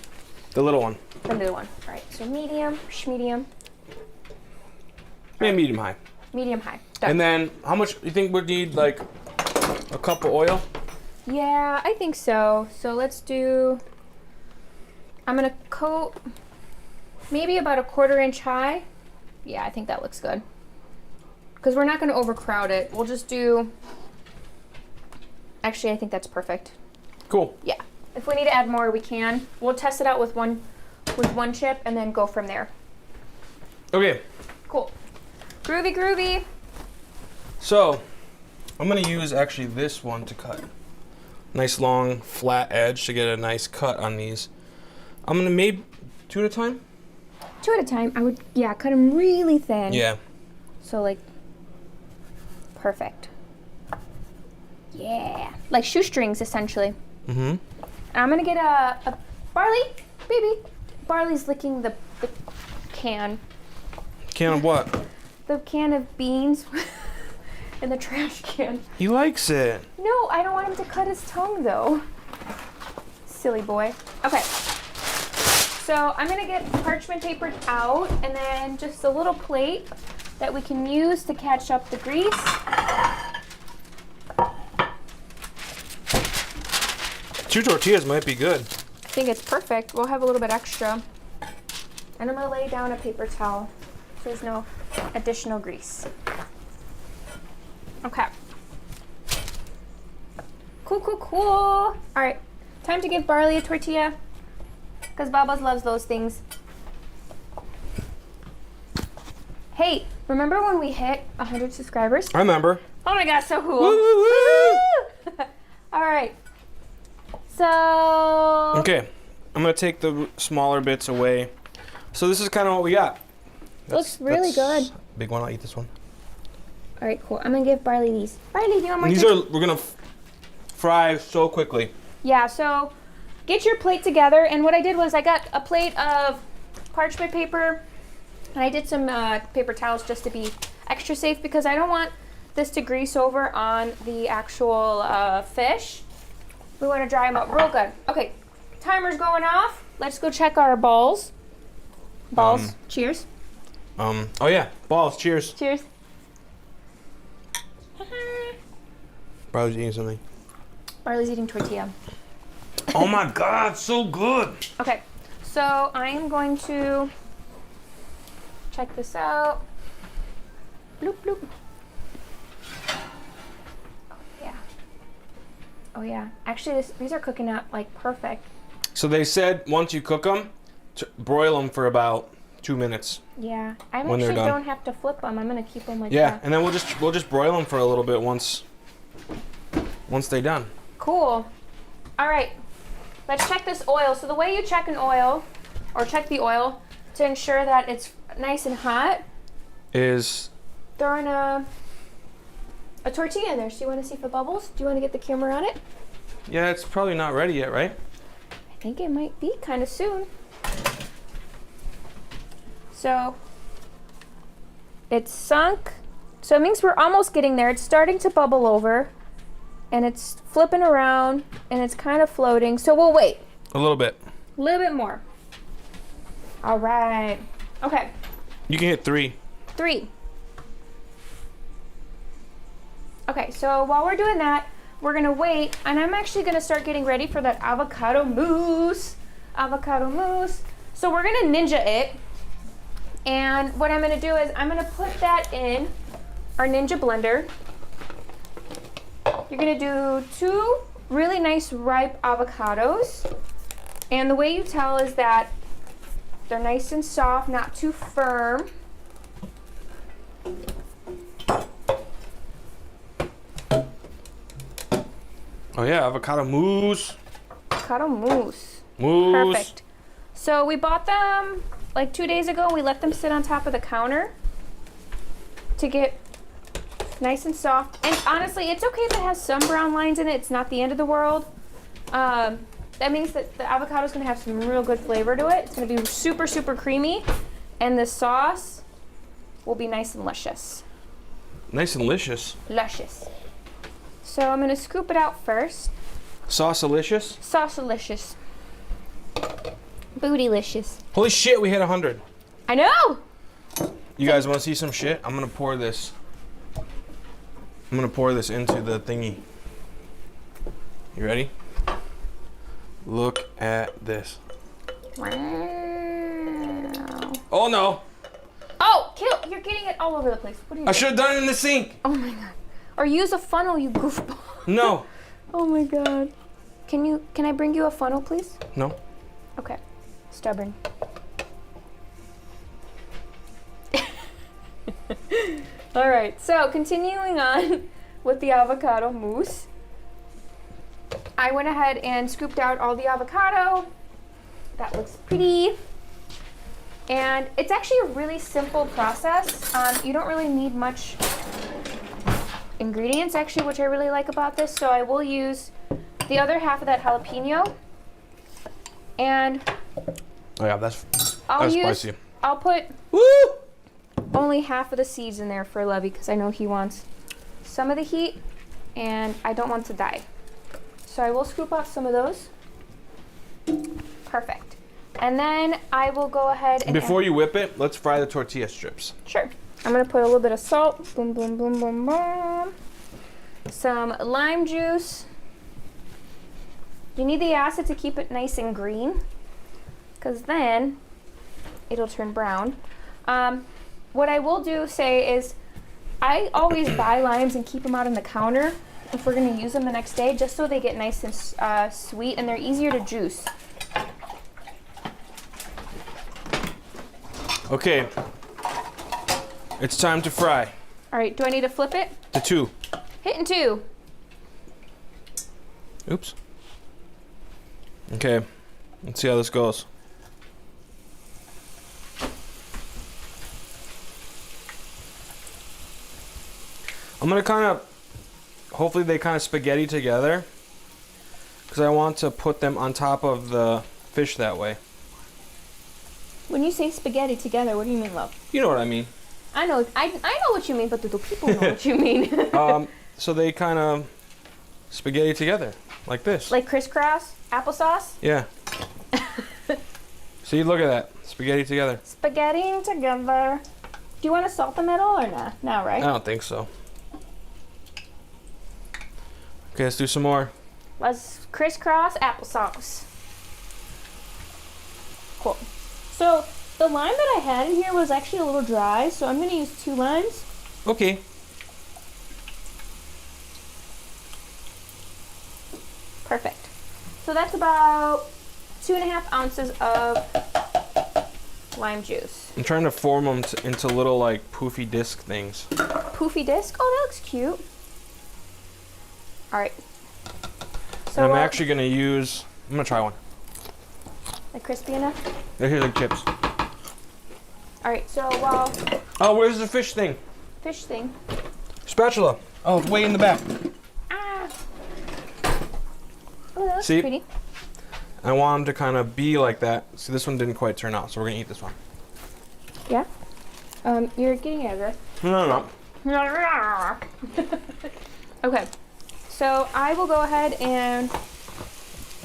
The little one. The little one. All right. So medium, medium, Maybe medium high. medium high. Done. And then, how much you think we'd need, like, a cup of oil? Yeah, I think so. So let's do, I'm gonna coat maybe about a 1/4 inch high. Yeah, I think that looks good. Because we're not gonna overcrowd it. We'll just do, actually I think that's perfect. Cool. Yeah. If we need to add more, we can. We'll test it out with one chip and then go from there. Okay, Cool. Groovy, groovy. so I'm going to use actually this one to cut. Nice long flat edge to get a nice cut on these. I'm going to maybe 2 at a time? 2 at a time. I would, yeah, cut them really thin. Yeah. So like, perfect. Yeah. Like shoestrings, essentially. Mm-hmm. I'm gonna get a Barley, baby. Barley's licking the can. Can of what? The can of beans in the trash can. He likes it. No, I don't want him to cut his tongue though. Silly boy. Okay. So I'm gonna get parchment paper out and then just a little plate that we can use to catch up the grease. 2 tortillas might be good. I think it's perfect. We'll have a little bit extra. And I'm gonna lay down a paper towel so there's no additional grease. Okay. Cool, cool, cool. All right, time to give Barley a tortilla because Babas loves those things. Hey, remember when we hit 100 subscribers? I remember. Oh my gosh, so cool. Woo, woo, woo. All right. So. Okay, I'm going to take the smaller bits away. So this is kind of what we got. Looks really good. Big one, I'll eat this one. All right, cool. I'm gonna give Barley these. Barley, do you want more? These are, we're going to fry so quickly. Yeah, so get your plate together. And what I did was I got a plate of parchment paper and I did some paper towels just to be extra safe because I don't want this to grease over on the actual fish. We want to dry them up real good. Okay, timer's going off. Let's go check our balls. Balls. Cheers. Oh yeah, balls, cheers. Cheers. Barley's eating something. Barley's eating tortilla. Oh my God, so good. Okay, so I'm going to check this out. Bloop, bloop. Oh, yeah. Oh, yeah. Actually, these are cooking out like perfect. So they said once you cook them, broil them for about 2 minutes. Yeah. I When they're actually done. don't have to flip them. I'm going to keep them like Yeah, that. and then we'll just broil them for a little bit once they're done. Cool. All right. Let's check this oil. So the way you check an oil, or check the oil, to ensure that it's nice and hot, Is throw in a tortilla in there. So you want to see if it bubbles? Do you want to get the camera on it? yeah, it's probably not ready yet, right? I think it might be kind of soon. So it's sunk. So it means we're almost getting there. It's starting to bubble over. and it's flipping around and it's kind of floating. So we'll wait. A little bit. A little bit more. All right. Okay. You can hit 3. 3. Okay, so while we're doing that, we're gonna wait, and I'm actually gonna start getting ready for that avocado mousse. Avocado mousse. So we're gonna ninja it, and what I'm gonna do is I'm gonna put that in our ninja blender. You're gonna do 2 really nice ripe avocados, and the way you tell is that they're nice and soft, not too firm. Oh yeah, avocado mousse. Avocado mousse. Mousse. Perfect. So we bought them like 2 days ago. We let them sit on top of the counter to get nice and soft. And honestly, it's okay if it has some brown lines in it. It's not the end of the world. That means that the avocado is going to have some real good flavor to it. It's going to be super, super creamy. And the sauce will be nice and luscious. Nice and luscious. Luscious. So I'm going to scoop it out first. Sauce-alicious? Sauce-alicious. Bootylicious. Holy shit, we hit 100. I know! You guys want to see some shit? I'm going to pour this. I'm going to pour this into the thingy. You ready? Look at this. Wow. Oh no! Oh, Kill, you're getting it all over the place. What are you I doing? should have done it in the sink. Oh my god. Or use a funnel, you goofball. No. Oh my god. Can I bring you a funnel, please? No. Okay. Stubborn. All right. So, continuing on with the avocado mousse. I went ahead and scooped out all the avocado. That looks pretty. And it's actually a really simple process. You don't really need much ingredients, actually, which I really like about this. So I will use the other half of that jalapeno. And Oh yeah, that's spicy. I'll put Woo! only half of the seeds in there for Levy because I know he wants some of the heat and I don't want to die. So I will scoop out some of those. Perfect. And then I will go ahead and Before you whip it, let's fry the tortilla strips. Sure. I'm gonna put a little bit of salt. Boom, boom, boom, boom, boom. Some lime juice. You need the acid to keep it nice and green, because then it'll turn brown. What I will say is I always buy limes and keep them out on the counter if we're gonna use them the next day, just so they get nice and sweet and they're easier to juice. Okay. It's time to fry. All right, do I need to flip it? To 2. Hitting 2. Oops. Okay. Let's see how this goes. I'm gonna hopefully they kind of spaghetti together, because I want to put them on top of the fish that way. When you say spaghetti together, what do you mean, love? You know what I mean. I know what you mean, but do people know what you mean? So they kind of spaghetti together, like this. Like crisscross applesauce? Yeah. See, look at that. Spaghetti together. Spaghetti together. Do you want to salt them at all or not? No, right? I don't think so. Okay, let's do some more. Let's crisscross applesauce. Cool. So the lime that I had in here was actually a little dry, so I'm going to use 2 limes. Okay. Perfect. So that's about 2.5 ounces of lime juice. I'm trying to form them into little like poofy disc things. Poofy disc? Oh, that looks cute. All right. So And I'm actually gonna try one. like crispy enough? They're here like chips. All right. So while Oh, where's the fish thing? fish thing. Spatula. Oh, it's way in the back. Ah. Oh, that looks See? pretty. I want them to kind of be like that. See, this one didn't quite turn out, so we're gonna eat this one. Yeah. You're getting it, right? No. Okay. So I will go ahead and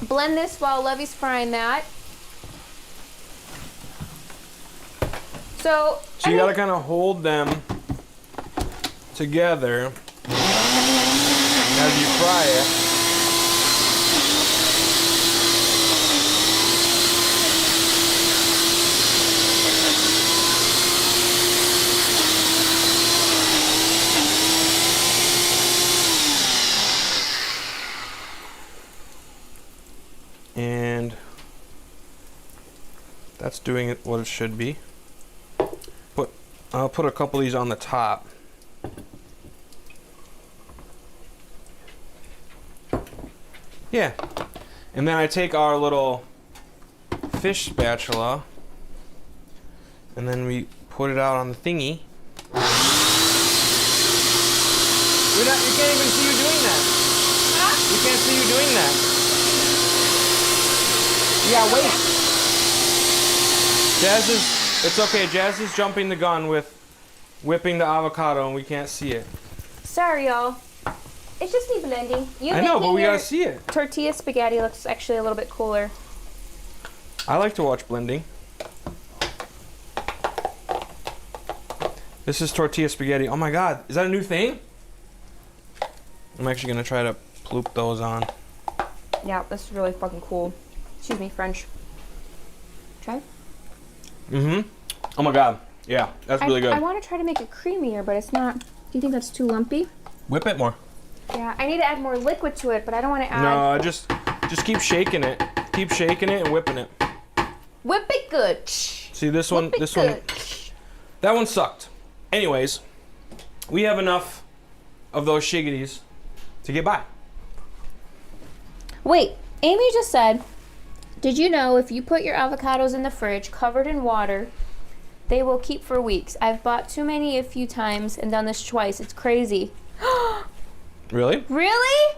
blend this while Levy's frying that. So you gotta kind of hold them together as you fry it. And that's doing it what it should be. I'll put a couple of these on the top. Yeah. And then I take our little fish spatula and then we put it out on the thingy. You can't even see you doing that. Huh? You can't see you doing that. Yeah, wait. It's okay. Jazz is jumping the gun with whipping the avocado and we can't see it. Sorry, y'all. It's just me blending. I know, but we gotta see it. Tortilla spaghetti looks actually a little bit cooler. I like to watch blending. This is tortilla spaghetti. Oh my god, is that a new thing? I'm actually gonna try to ploop those on. Yeah, this is really fucking cool. Excuse me, French. Try? Mm-hmm. Oh my god. Yeah, that's really good. I want to try to make it creamier, but it's not. Do you think that's too lumpy? Whip it more. Yeah, I need to add more liquid to it, but I don't want to add... No, just keep shaking it. Keep shaking it and whipping it. Whip it good. See this one? That one sucked. Anyways, we have enough of those shiggities to get by. Wait, Amy just said, did you know if you put your avocados in the fridge covered in water, they will keep for weeks? I've bought too many a few times and done this twice. It's crazy. Really? Really?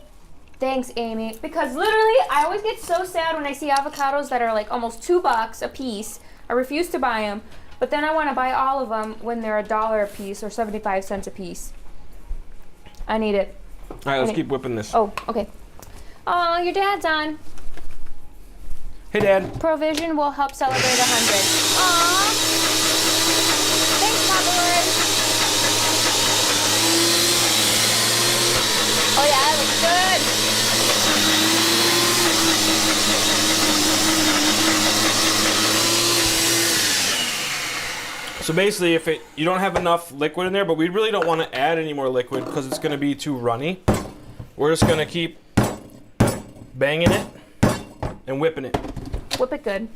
Thanks, Amy. Because literally, I always get so sad when I see avocados that are like almost $2 a piece. I refuse to buy them, but then I want to buy all of them when they're $1 a piece or 75 cents a piece. I need it. All right, let's keep whipping this. Oh, okay. Oh, your dad's on. Hey, Dad. Provision will help celebrate 100. Aww. Thanks, Papa Lord. Oh yeah, that looks good. So basically, you don't have enough liquid in there, but we really don't want to add any more liquid because it's going to be too runny. We're just going to keep banging it and whipping it. Whip it good.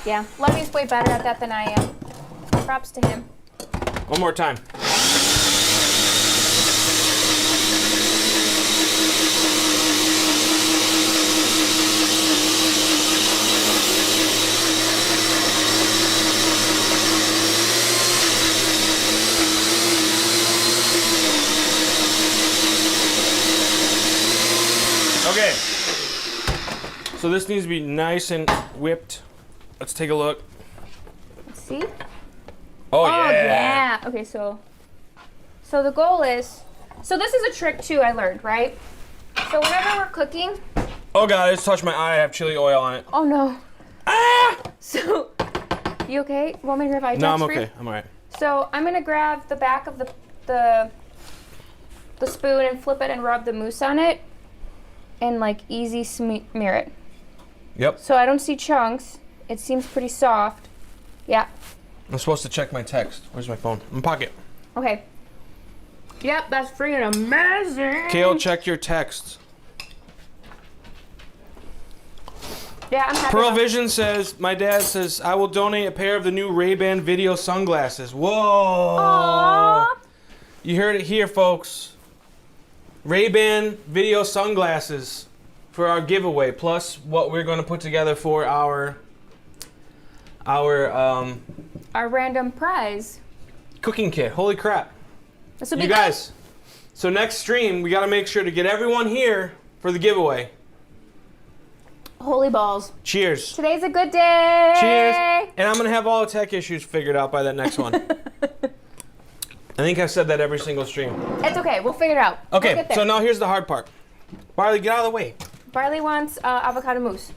Yeah, Levy's way better at that than I am. Props to him. One more time. Okay. So this needs to be nice and whipped. Let's take a look. Let's see. Oh yeah. Okay, so the goal is, so this is a trick too I learned, right? So whenever we're cooking. Oh god, I just touched my eye. I have chili oil on it. Oh no. Ah! So, you okay? Want me to grab eye No, I'm drops for you? okay. I'm alright. So I'm gonna grab the back of the spoon and flip it and rub the mousse on it, and like easy smear it. Yep. So I don't see chunks. It seems pretty soft. Yeah. I'm supposed to check my text. Where's my phone? In my pocket. Okay. Yep, that's freaking amazing. Kale, check your texts. Yeah, I'm happy. Pearl about- Vision says, my dad says, I will donate a pair of the new Ray-Ban video sunglasses. Whoa. Aww. You heard it here, folks. Ray-Ban video sunglasses for our giveaway, plus what we're going to put together for our Our random prize. cooking kit. Holy crap. This will be You guys, So next stream, we got to make sure to get everyone here for the giveaway. Holy balls. Cheers. Today's a good day. Cheers. And I'm going to have all the tech issues figured out by that next one. I think I've said that every single stream. It's okay. We'll figure it out. Okay, We'll get there. so now here's the hard part. Barley, get out of the way. Barley wants avocado mousse.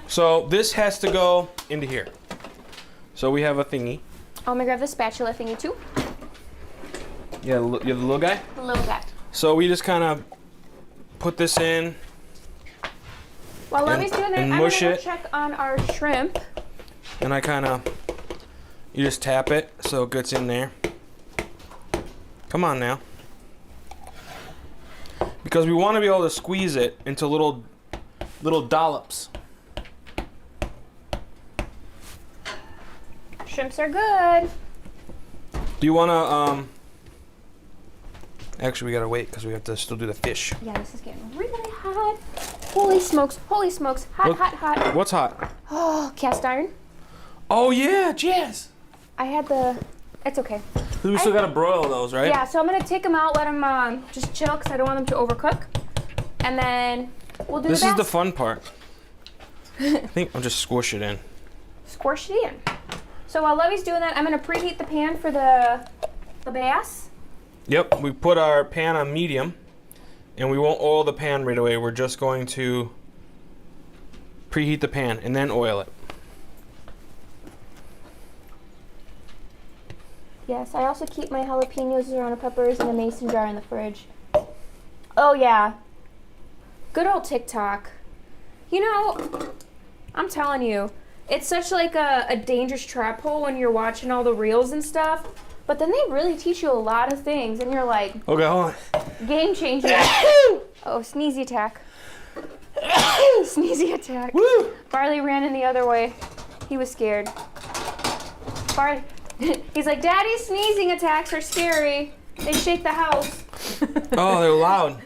So this has to go into here. So we have a thingy. I'm gonna grab the spatula thingy too. Yeah, you're the little guy? The little guy. So we just kind of put this in. While Lovey's doing that, I'm gonna mush go it. check on our shrimp. And I kind of, you just tap it so it gets in there. Come on now. Because we want to be able to squeeze it into little dollops. Shrimps are good. Do you want to, actually we got to wait because we have to still do the fish. Yeah, this is getting really hot. Holy smokes, holy smokes. Hot, hot, hot. What's hot? Oh, cast iron. Oh yeah, jazz. I had it's okay. We still got to broil those, right? Yeah, so I'm gonna take them out, let them just chill because I don't want them to overcook. And then we'll do This the is the bass. fun part. I think I'll just squish it in. Squish it in. So while Lovey's doing that, I'm gonna preheat the pan for the bass. Yep, we put our pan on medium, and we won't oil the pan right away. We're just going to preheat the pan and then oil it. Yes, I also keep my jalapenos, serrano peppers, in a mason jar in the fridge. Oh yeah, good old TikTok. You know, I'm telling you, it's such like a dangerous trap hole when you're watching all the reels and stuff. But then they really teach you a lot of things, and you're like, Okay, hold on. game changer. Oh, sneezy attack. Sneezy attack. Woo! Barley ran in the other way. He was scared. Barley, he's like, Daddy's sneezing attacks are scary. They shake the house. Oh, they're loud.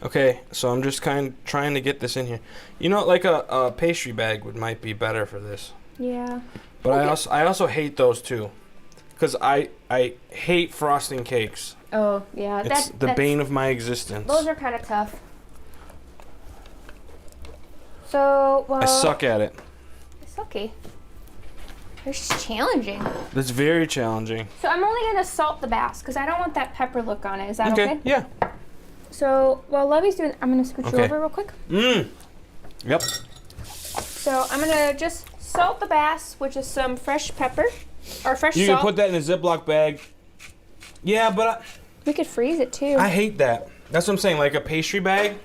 Okay, so I'm just kind of trying to get this in here. You know, like a pastry bag might be better for this. Yeah. But Okay. I also hate those too, because I hate frosting cakes. Oh, yeah. It's the bane of my existence. Those are kind of tough. So, well. I suck at it. It's okay. They're just challenging. It's very challenging. So I'm only going to salt the bass because I don't want that pepper look on it. Is that okay? Yeah. So while Lovey's doing, I'm going to scooch you over real quick. Yep. So I'm going to just salt the bass, which is some fresh pepper or fresh You salt. can put that in a Ziploc bag. Yeah, but We could freeze it too. I hate that. That's what I'm saying. Like a pastry bag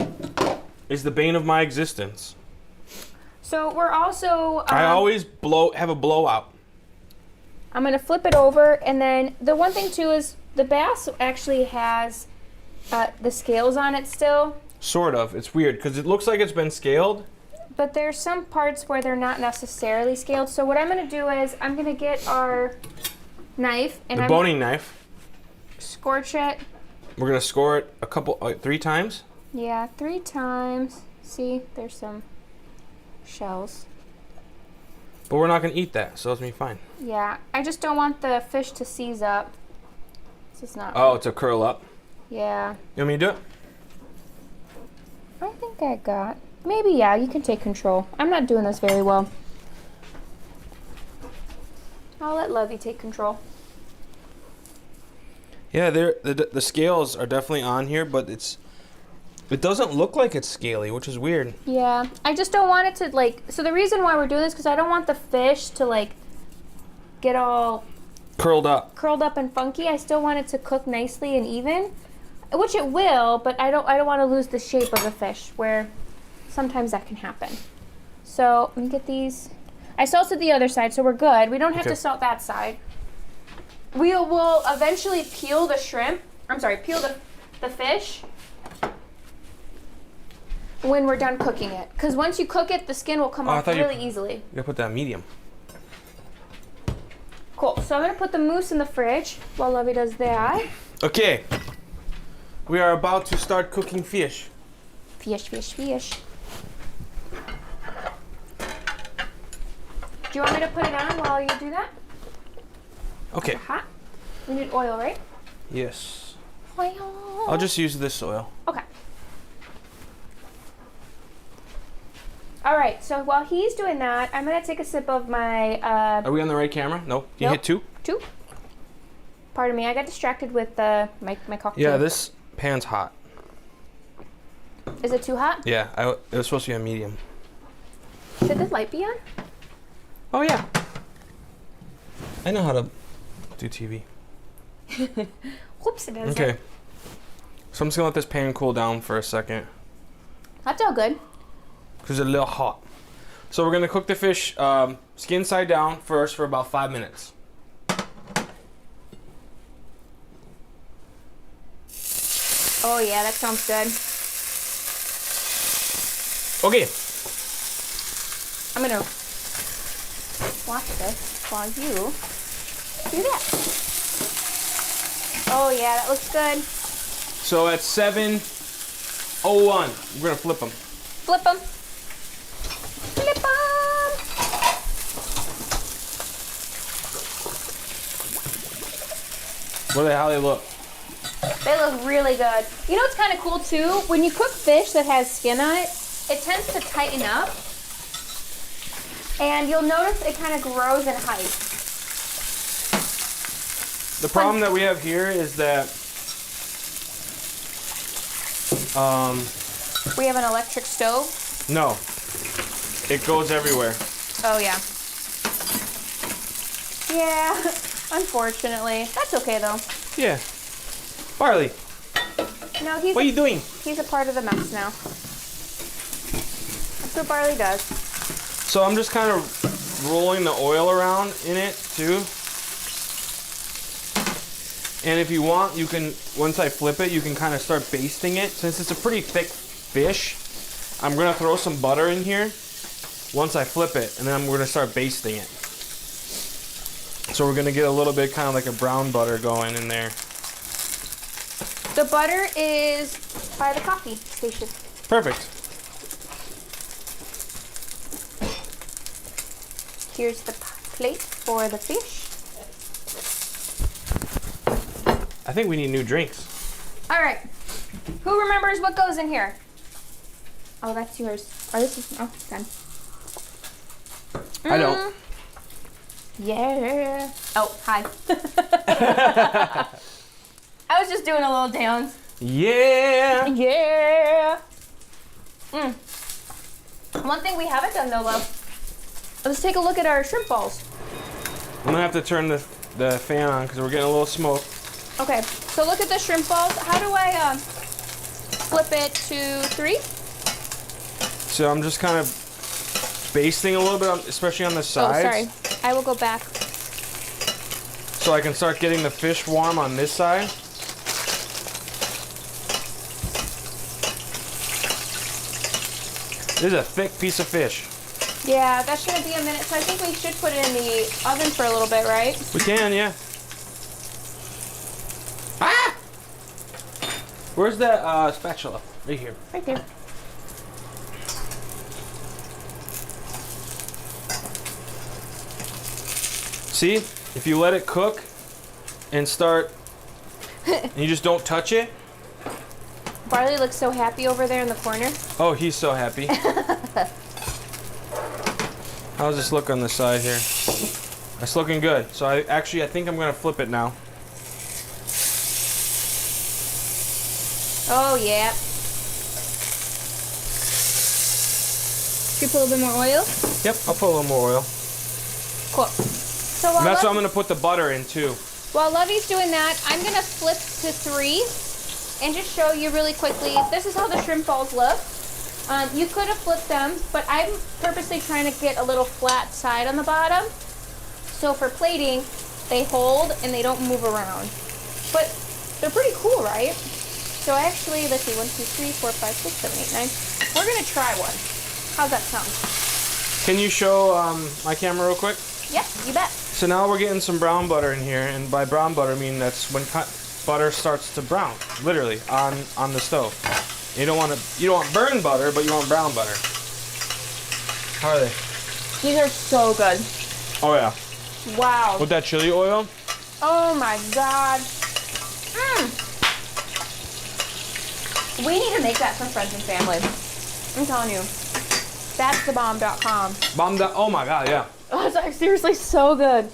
is the bane of my existence. So we're also. I always have a blowout. I'm gonna flip it over, and then the one thing too is the bass actually has the scales on it still. Sort of. It's weird because it looks like it's been scaled. But there's some parts where they're not necessarily scaled. So what I'm gonna do is I'm gonna get our knife and The I'm boning knife. scorch it. We're gonna score it 3 times. Yeah, 3 times. See, there's some shells. But we're not gonna eat that, so it's gonna be fine. Yeah, I just don't want the fish to seize up. This is not. Oh, to curl up. Yeah. You want me to do it? I think I got. Maybe, yeah, you can take control. I'm not doing this very well. I'll let Lovey take control. Yeah, the scales are definitely on here, but it doesn't look like it's scaly, which is weird. Yeah, I just don't want it to, like, so the reason why we're doing this, because I don't want the fish to, like, get all Curled up. and funky. I still want it to cook nicely and even, which it will, but I don't want to lose the shape of the fish, where sometimes that can happen. So let me get these. I salted the other side, so we're good. We don't have to salt that side. We will eventually peel the shrimp. I'm sorry, peel the fish when we're done cooking it. Because once you cook it, the skin will come off really easily. You gotta put that medium. Cool. So I'm gonna put the mousse in the fridge while Lovey does that. Okay. We are about to start cooking fish. Fish, fish, fish. Do you want me to put it on while you do that? Okay. Hot. We need oil, right? Yes. Oil. I'll just use this oil. Okay. All right, so while he's doing that, I'm gonna take a sip of my. Are we on the right camera? Nope. You hit 2? 2. Pardon me, I got distracted with my cocktail. Yeah, this pan's hot. Is it too hot? Yeah, it was supposed to be on medium. Should the light be on? Oh yeah. I know how to do TV. Whoops, it doesn't. Okay. So I'm just gonna let this pan cool down for a second. That's all good. Because it's a little hot. So we're gonna cook the fish skin side down first for about 5 minutes. Oh yeah, that sounds good. Okay. I'm gonna watch this while you do that. Oh yeah, that looks good. So at 7:01, we're gonna flip them. Flip them. Flip them. How they look? They look really good. You know what's kind of cool too? When you cook fish that has skin on it, it tends to tighten up. And you'll notice it kind of grows in height. The problem that we have here is that we have an electric stove. no, it goes everywhere. Oh yeah. Yeah, unfortunately. That's okay though. Yeah. Barley, No, what are you doing? he's a part of the mess now. That's what Barley does. So I'm just kind of rolling the oil around in it too. And if you want, you can, once I flip it, you can kind of start basting it. Since it's a pretty thick fish, I'm gonna throw some butter in here once I flip it, and then we're gonna start basting it. So we're gonna get a little bit kind of like a brown butter going in there. The butter is by the coffee station. Perfect. Here's the plate for the fish. I think we need new drinks. All right. Who remembers what goes in here? Oh, that's yours. Oh, this is. Oh, done. I don't. Yeah. Oh, hi. I was just doing a little dance. Yeah. Yeah. One thing we haven't done though, love. Let's take a look at our shrimp balls. I'm gonna have to turn the fan on because we're getting a little smoke. Okay, so look at the shrimp balls. How do I flip it to 3? So I'm just kind of basting a little bit, especially on the sides. Oh, sorry. I will go back. So I can start getting the fish warm on this side. This is a thick piece of fish. Yeah, that's gonna be a minute, so I think we should put it in the oven for a little bit, right? We can, yeah. Ah! Where's that spatula? Right here. Right there. See, if you let it cook and start, and you just don't touch it. Barley looks so happy over there in the corner. Oh, he's so happy. How's this look on the side here? It's looking good. So I think I'm gonna flip it now. Oh yeah. Should we put a little bit more oil? Yep, I'll put a little more oil. Cool. So And that's what I'm gonna put the butter in too. while Lovey's doing that, I'm gonna flip to 3 and just show you really quickly. This is how the shrimp balls look. You could have flipped them, but I'm purposely trying to get a little flat side on the bottom. So for plating, they hold and they don't move around. But they're pretty cool, right? So actually, let's see, 1, 2, 3, 4, 5, 6, 7, 8, 9. We're gonna try one. How's that sound? Can you show my camera real quick? Yep, you bet. So now we're getting some brown butter in here, and by brown butter I mean that's when butter starts to brown, literally on the stove. You don't want burned butter, but you want brown butter. How are they? These are so good. Oh yeah. Wow. With that chili oil? Oh my God. We need to make that for friends and family. I'm telling you. That's the bomb.com. Oh my God, yeah. Oh, it's like seriously so good.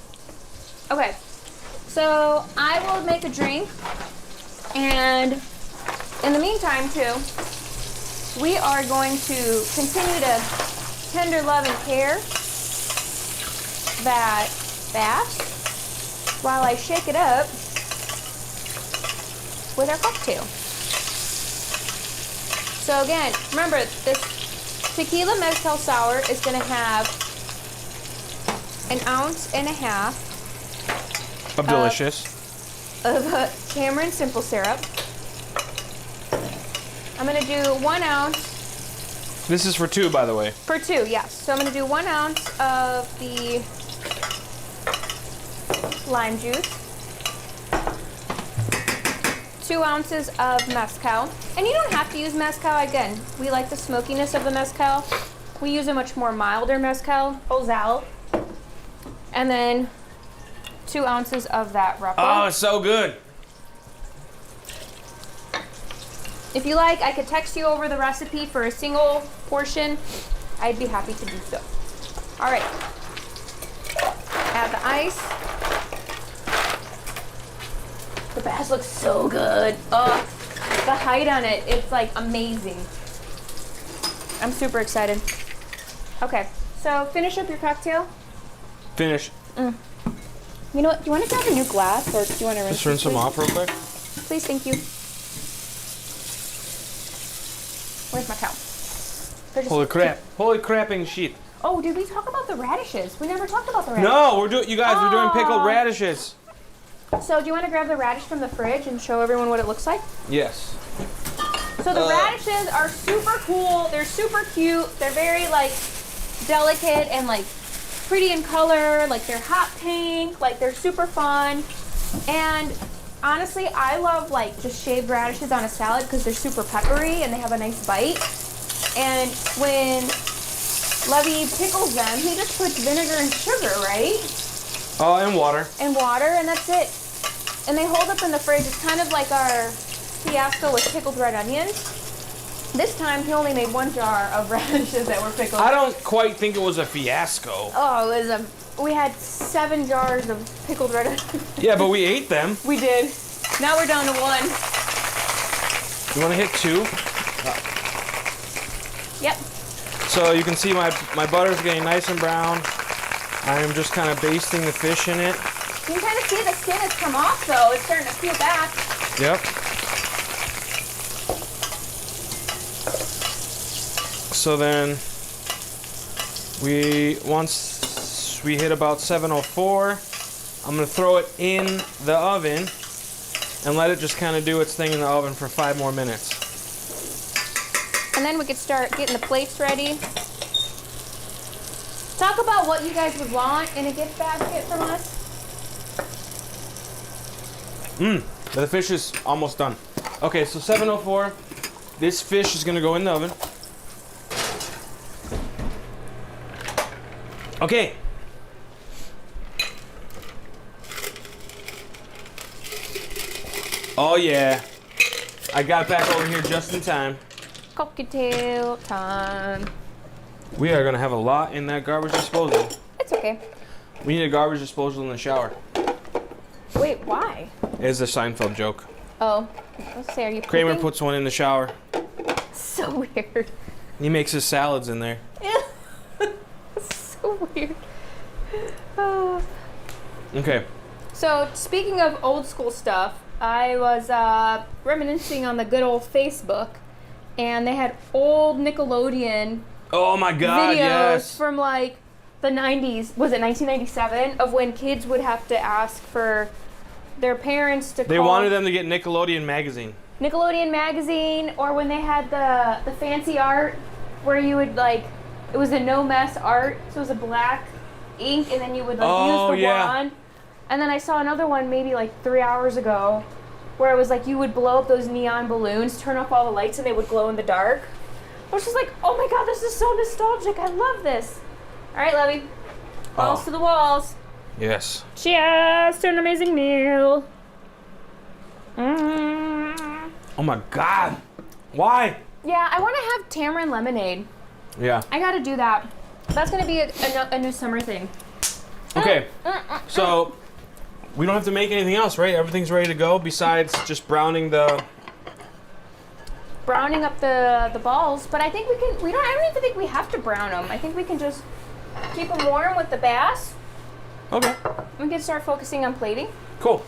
Okay, so I will make a drink, and in the meantime, too, we are going to continue to tender love and care that bass while I shake it up with our cocktail. So again, remember this tequila mezcal sour is going to have 1.5 ounces of delicious. Of tamarind simple syrup. I'm going to do 1 ounce. This is for 2, by the way. For 2, yes. So I'm going to do 1 ounce of the lime juice. 2 ounces of mezcal. And you don't have to use mezcal. Again, we like the smokiness of the mezcal. We use a much more milder mezcal, Ozal. And then 2 ounces of that Repo. Oh, it's so good. If you like, I could text you over the recipe for a single portion. I'd be happy to do so. All right. Add the ice. The bass looks so good. Oh, the height on it, it's like amazing. I'm super excited. Okay, so finish up your cocktail. Finish. You know what? Do you want to grab a new glass, or do you want to rinse? Just rinse them off real quick. Please, thank you. Where's my cow? Holy crap! Holy crapping shit! Oh, did we talk about the radishes? We never talked about the radishes. No, we're doing pickled radishes. So do you want to grab the radish from the fridge and show everyone what it looks like? Yes. So the radishes are super cool. They're super cute. They're very like delicate and like pretty in color. Like they're hot pink. Like they're super fun. And honestly, I love like just shaved radishes on a salad because they're super peppery and they have a nice bite. And when Levy pickles them, he just puts vinegar and sugar, right? Oh, and water. And water, and that's it. And they hold up in the fridge. It's kind of like our fiasco with pickled red onions. This time, he only made 1 jar of radishes that were pickled. I don't quite think it was a fiasco. Oh, it was we had 7 jars of pickled red onions. Yeah, but we ate them. We did. Now we're down to 1. You want to hit 2? Yep. So you can see my butter's getting nice and brown. I am just kind of basting the fish in it. You can kind of see the skin has come off, though. It's starting to peel back. Yep. So then, once we hit about 704, I'm going to throw it in the oven and let it just kind of do its thing in the oven for 5 more minutes. And then we could start getting the plates ready. Talk about what you guys would want in a gift basket from us. The fish is almost done. Okay, so 704. This fish is gonna go in the oven. Okay. Oh yeah. I got back over here just in time. Cocktail time. We are gonna have a lot in that garbage disposal. It's okay. We need a garbage disposal in the shower. Wait, why? It's a Seinfeld joke. Oh, let's say, are you Kramer pooping? puts one in the shower. So weird. He makes his salads in there. So weird. Oh. Okay. So, speaking of old school stuff, I was reminiscing on the good old Facebook, and they had old Nickelodeon Oh my God, videos yes. from like the 90s. Was it 1997? Of when kids would have to ask for their parents to They call wanted them to get Nickelodeon magazine. Nickelodeon magazine, or when they had the fancy art where you would like, it was a no mess art, so it was a black ink, and then you would like use the wand. And then I saw another one maybe like 3 hours ago where it was like you would blow up those neon balloons, turn off all the lights, and they would glow in the dark. I was just like, oh my God, this is so nostalgic. I love this. All right, Levy. Balls to the walls. Yes. Cheers to an amazing meal. Mm. Oh my God. Why? Yeah, I want to have tamarind lemonade. Yeah. I gotta do that. That's gonna be a new summer thing. Okay. So we don't have to make anything else, right? Everything's ready to go besides just browning the. Browning up the balls, but I think we can. I don't even think we have to brown them. I think we can just keep them warm with the bass. Okay. We can start focusing on plating. Cool.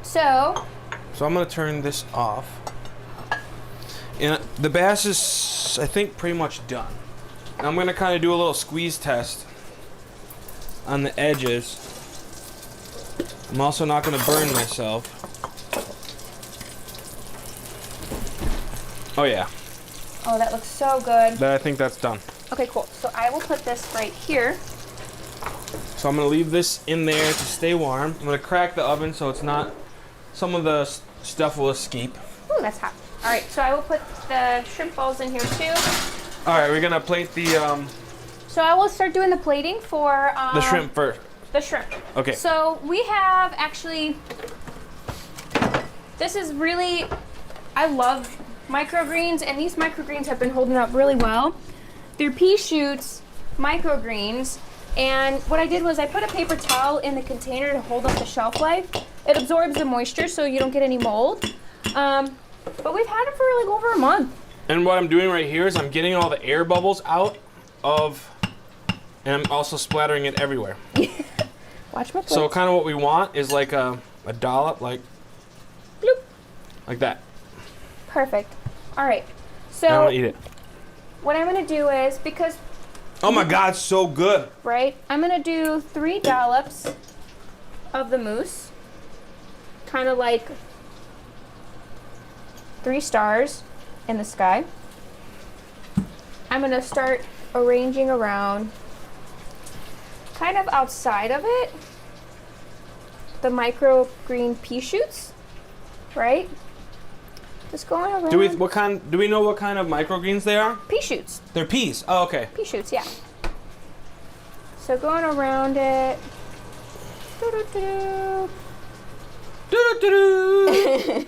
So I'm gonna turn this off. And the bass is, I think, pretty much done. Now I'm gonna kind of do a little squeeze test on the edges. I'm also not gonna burn myself. Oh yeah. Oh, that looks so good. I think that's done. Okay, cool. So I will put this right here. So I'm gonna leave this in there to stay warm. I'm gonna crack the oven so it's not. Some of the stuff will escape. Ooh, that's hot. All right, so I will put the shrimp balls in here too. All right, we're gonna plate the So I will start doing the plating for shrimp first. The shrimp. Okay. So we have actually. This is really. I love microgreens, and these microgreens have been holding up really well. They're pea shoots, microgreens, and what I did was I put a paper towel in the container to hold up the shelf life. It absorbs the moisture so you don't get any mold. But we've had it for like over a month. And what I'm doing right here is I'm getting all the air bubbles out of, and I'm also splattering it everywhere. Watch my plate. So kind of what we want is like a dollop, like, bloop. Like that. Perfect. All right. I So want to eat it. what I'm gonna do is, because Oh my God, so good. right, I'm gonna do 3 dollops of the mousse, kind of like 3 stars in the sky. I'm gonna start arranging around, kind of outside of it, the microgreen pea shoots, right? Just going around. Do we know what kind of microgreens they are? Pea shoots. They're peas. Oh, okay. Pea shoots, yeah. So going around it. Doo-doo-doo-doo. Doo-doo-doo-doo.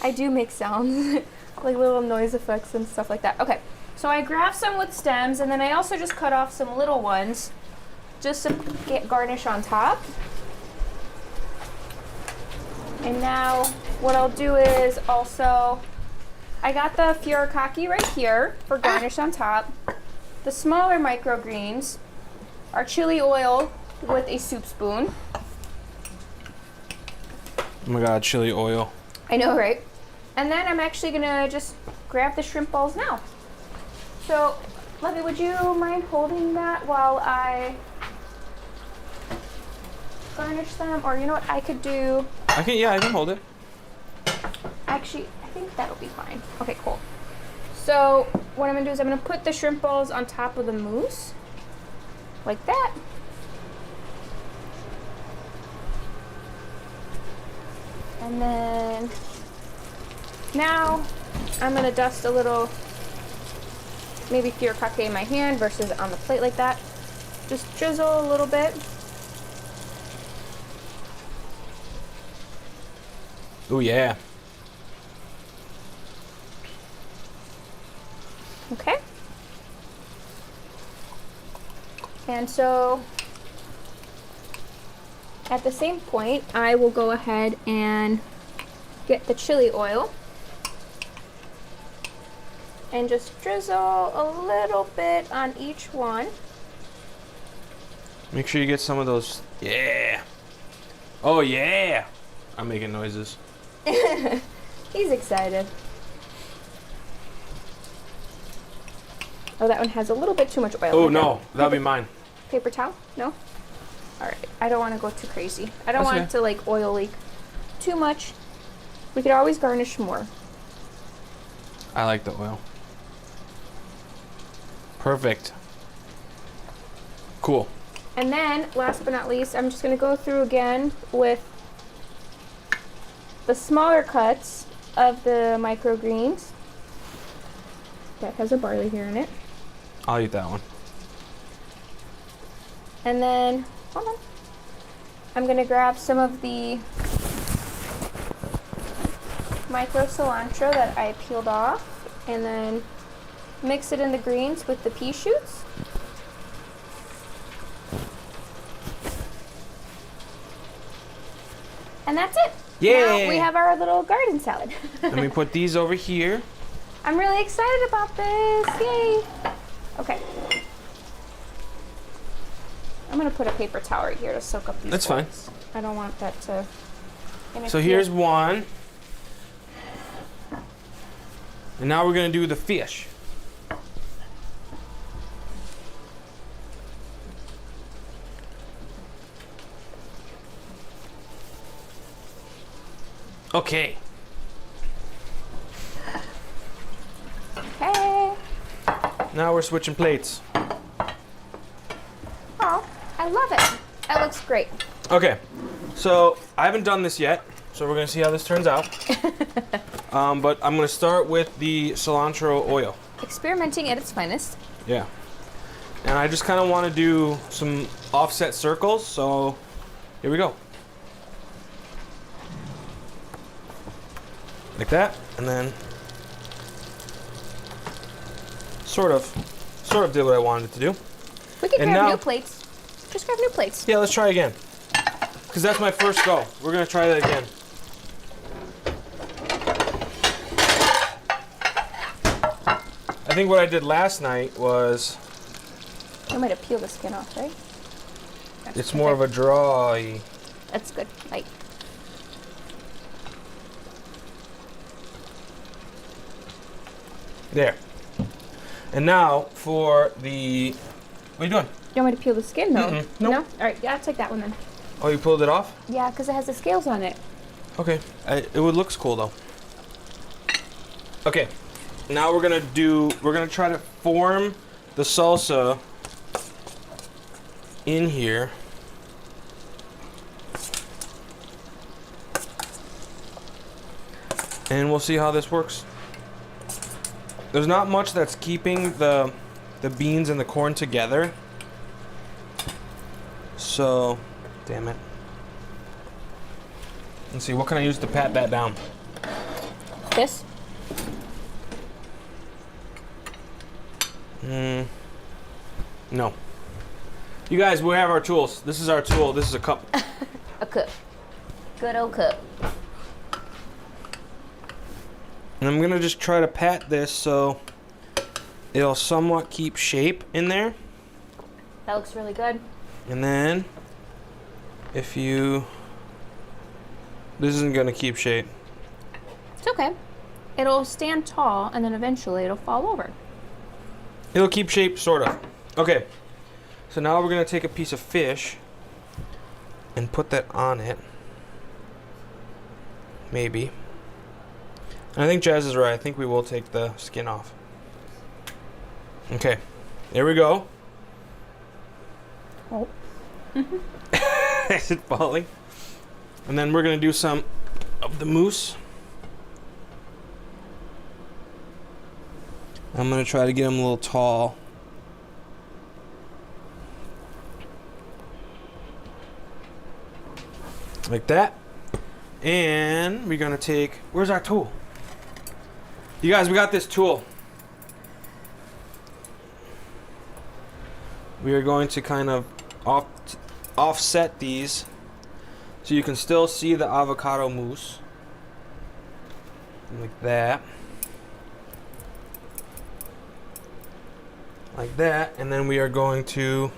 I do make sounds, like little noise effects and stuff like that. Okay, so I graft some with stems, and then I also just cut off some little ones just to get garnish on top. And now what I'll do is also, I got the furikake right here for garnish on top. The smaller microgreens are chili oil with a soup spoon. Oh my God, chili oil. I know, right? And then I'm actually gonna just grab the shrimp balls now. So, Lovey, would you mind holding that while I garnish them? Or you know what I could do? I can hold it. Actually, I think that'll be fine. Okay, cool. So what I'm gonna do is I'm gonna put the shrimp balls on top of the mousse, like that. And then now I'm gonna dust a little, maybe furikake in my hand versus on the plate like that. Just drizzle a little bit. Oh yeah. Okay. And so at the same point, I will go ahead and get the chili oil and just drizzle a little bit on each one. Make sure you get some of those. Yeah. Oh yeah. I'm making noises. He's excited. Oh, that one has a little bit too much oil. Oh no, that'll be mine. Paper towel? No? Alright, I don't want to go too crazy. I don't That's want okay. it to like oil leak too much. We could always garnish more. I like the oil. Perfect. Cool. And then, last but not least, I'm just going to go through again with the smaller cuts of the microgreens. That has a barley here in it. I'll eat that one. And then, hold on. I'm gonna grab some of the micro cilantro that I peeled off and then mix it in the greens with the pea shoots. And that's it. Yay! Now we have our little garden salad. Let me put these over here. I'm really excited about this. Yay! Okay. I'm gonna put a paper towel right here to soak up these. That's fine. I don't want that to interfere. So here's one. And now we're gonna do the fish. Okay. Okay. Now we're switching plates. Oh, I love it. That looks great. Okay. So I haven't done this yet, so we're gonna see how this turns out. But I'm gonna start with the cilantro oil. Experimenting at its finest. Yeah. And I just kind of want to do some offset circles, so here we go. Like that, and then sort of did what I wanted it to do. We can And grab now- new plates. Just grab new plates. Yeah, let's try again. Because that's my first go. We're gonna try that again. I think what I did last night was, I'm going to peel the skin off, right? it's more of a drawy. That's good. Like, There. And now for the, what are you doing? you want me to peel the skin, though? Mm-mm. Nope. No? All right, yeah, I'll take that one then. Oh, you pulled it off? Yeah, because it has the scales on it. Okay. It looks cool though. Okay. Now we're gonna try to form the salsa in here. And we'll see how this works. There's not much that's keeping the beans and the corn together. So, damn it. Let's see, what can I use to pat that down? This? No. You guys, we have our tools. This is our tool. This is a cup. A cup. Good old cup. And I'm gonna just try to pat this so it'll somewhat keep shape in there. That looks really good. And then, if you... This isn't gonna keep shape. It's okay. It'll stand tall, and then eventually it'll fall over. It'll keep shape, sort of. Okay. So now we're gonna take a piece of fish and put that on it. Maybe. And I think Jazz is right. I think we will take the skin off. Okay. There we go. Oh. Is it falling? And then we're gonna do some of the mousse. I'm gonna try to get them a little tall. Like that. And we're gonna take, where's our tool? You guys, we got this tool. We are going to kind of offset these so you can still see the avocado mousse. Like that. Like that. And then we are going to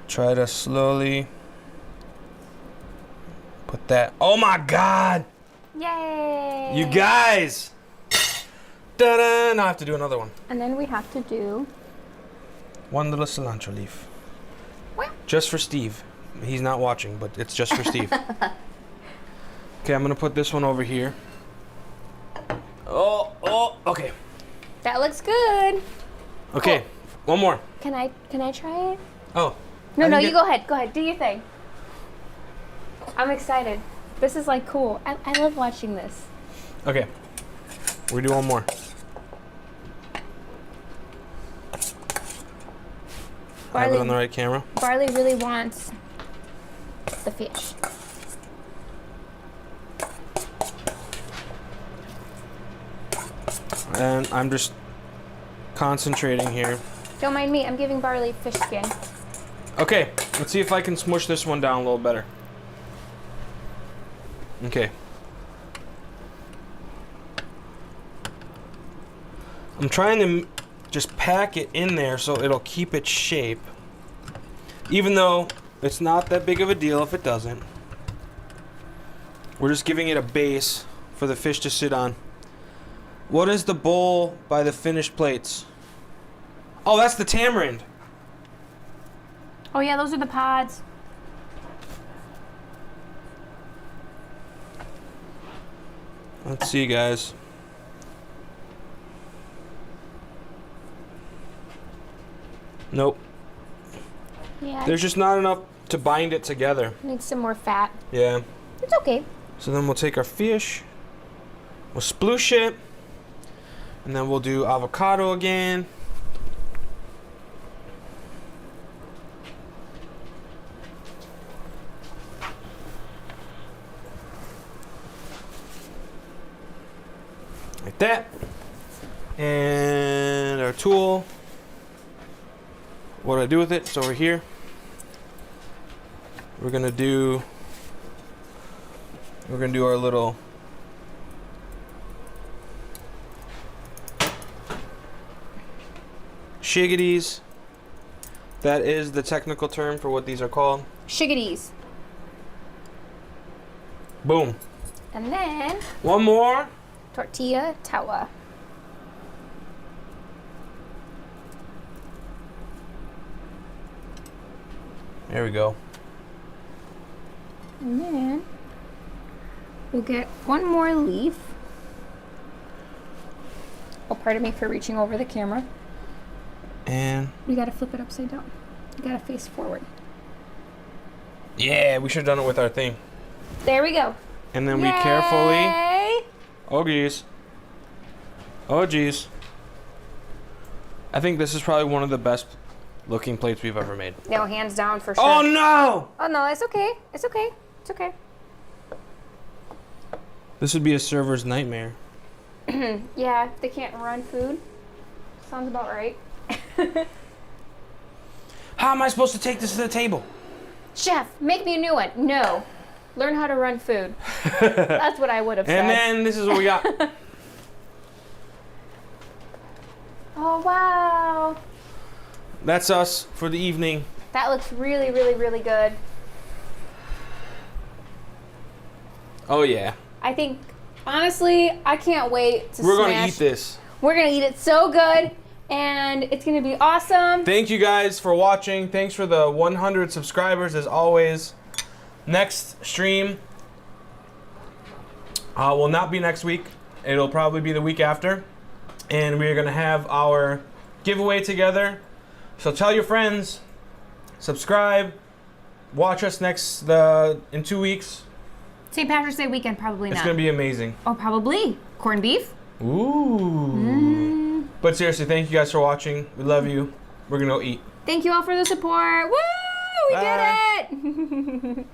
try to slowly put that. Oh my God! Yay! You guys! Ta-da! Now I have to do another one. And then we have to do... One little cilantro leaf. What? Just for Steve. He's not watching, but it's just for Steve. Okay, I'm gonna put this one over here. Oh, okay. That looks good. Okay, one more. Can I try it? Oh. No, you go ahead. Go ahead. Do your thing. I'm excited. This is like cool. I love watching this. Okay. We're gonna do one more. I have it on the right camera. Barley really wants the fish. And I'm just concentrating here. Don't mind me, I'm giving Barley fish skin. Okay, let's see if I can smush this one down a little better. Okay. I'm trying to just pack it in there so it'll keep its shape. Even though it's not that big of a deal if it doesn't. We're just giving it a base for the fish to sit on. What is the bowl by the finished plates? Oh, that's the tamarind. Oh yeah, those are the pods. Let's see, guys. Nope. Yeah. There's just not enough to bind it together. Need some more fat. Yeah. It's okay. So then we'll take our fish, we'll sploosh it, and then we'll do avocado again. Like that. And our tool. What do I do with it? It's over here. We're gonna do our little shiggities. That is the technical term for what these are called. Shiggities. Boom. And then One more. tortilla tawa. There we go. And then we'll get one more leaf. Oh, pardon me for reaching over the camera. And We gotta flip it upside down. You gotta face forward. yeah, we should have done it with our thing. There we go. And then we carefully. Yay! Oh geez. Oh geez. I think this is probably one of the best looking plates we've ever made. No, hands down for sure. Oh no! Oh no, it's okay. It's okay. It's okay. This would be a server's nightmare. Yeah, they can't run food. Sounds about right. How am I supposed to take this to the table? Chef, make me a new one. No. Learn how to run food. That's what I would have said. And then this is what we got. Oh, wow. That's us for the evening. That looks really, really, really good. Oh yeah. I think, honestly, I can't wait to We're gonna smash. eat this. We're going to eat it so good, and it's going to be awesome. Thank you guys for watching. Thanks for the 100 subscribers as always. Next stream will not be next week. It'll probably be the week after. And we're going to have our giveaway together. So tell your friends, subscribe, watch us in 2 weeks. St. Patrick's Day weekend, probably It's not. going to be amazing. Oh, probably. Corned beef? Ooh. But seriously, thank you guys for watching. We love you. We're going to go eat. Thank you all for the support. Woo! We Bye. did it!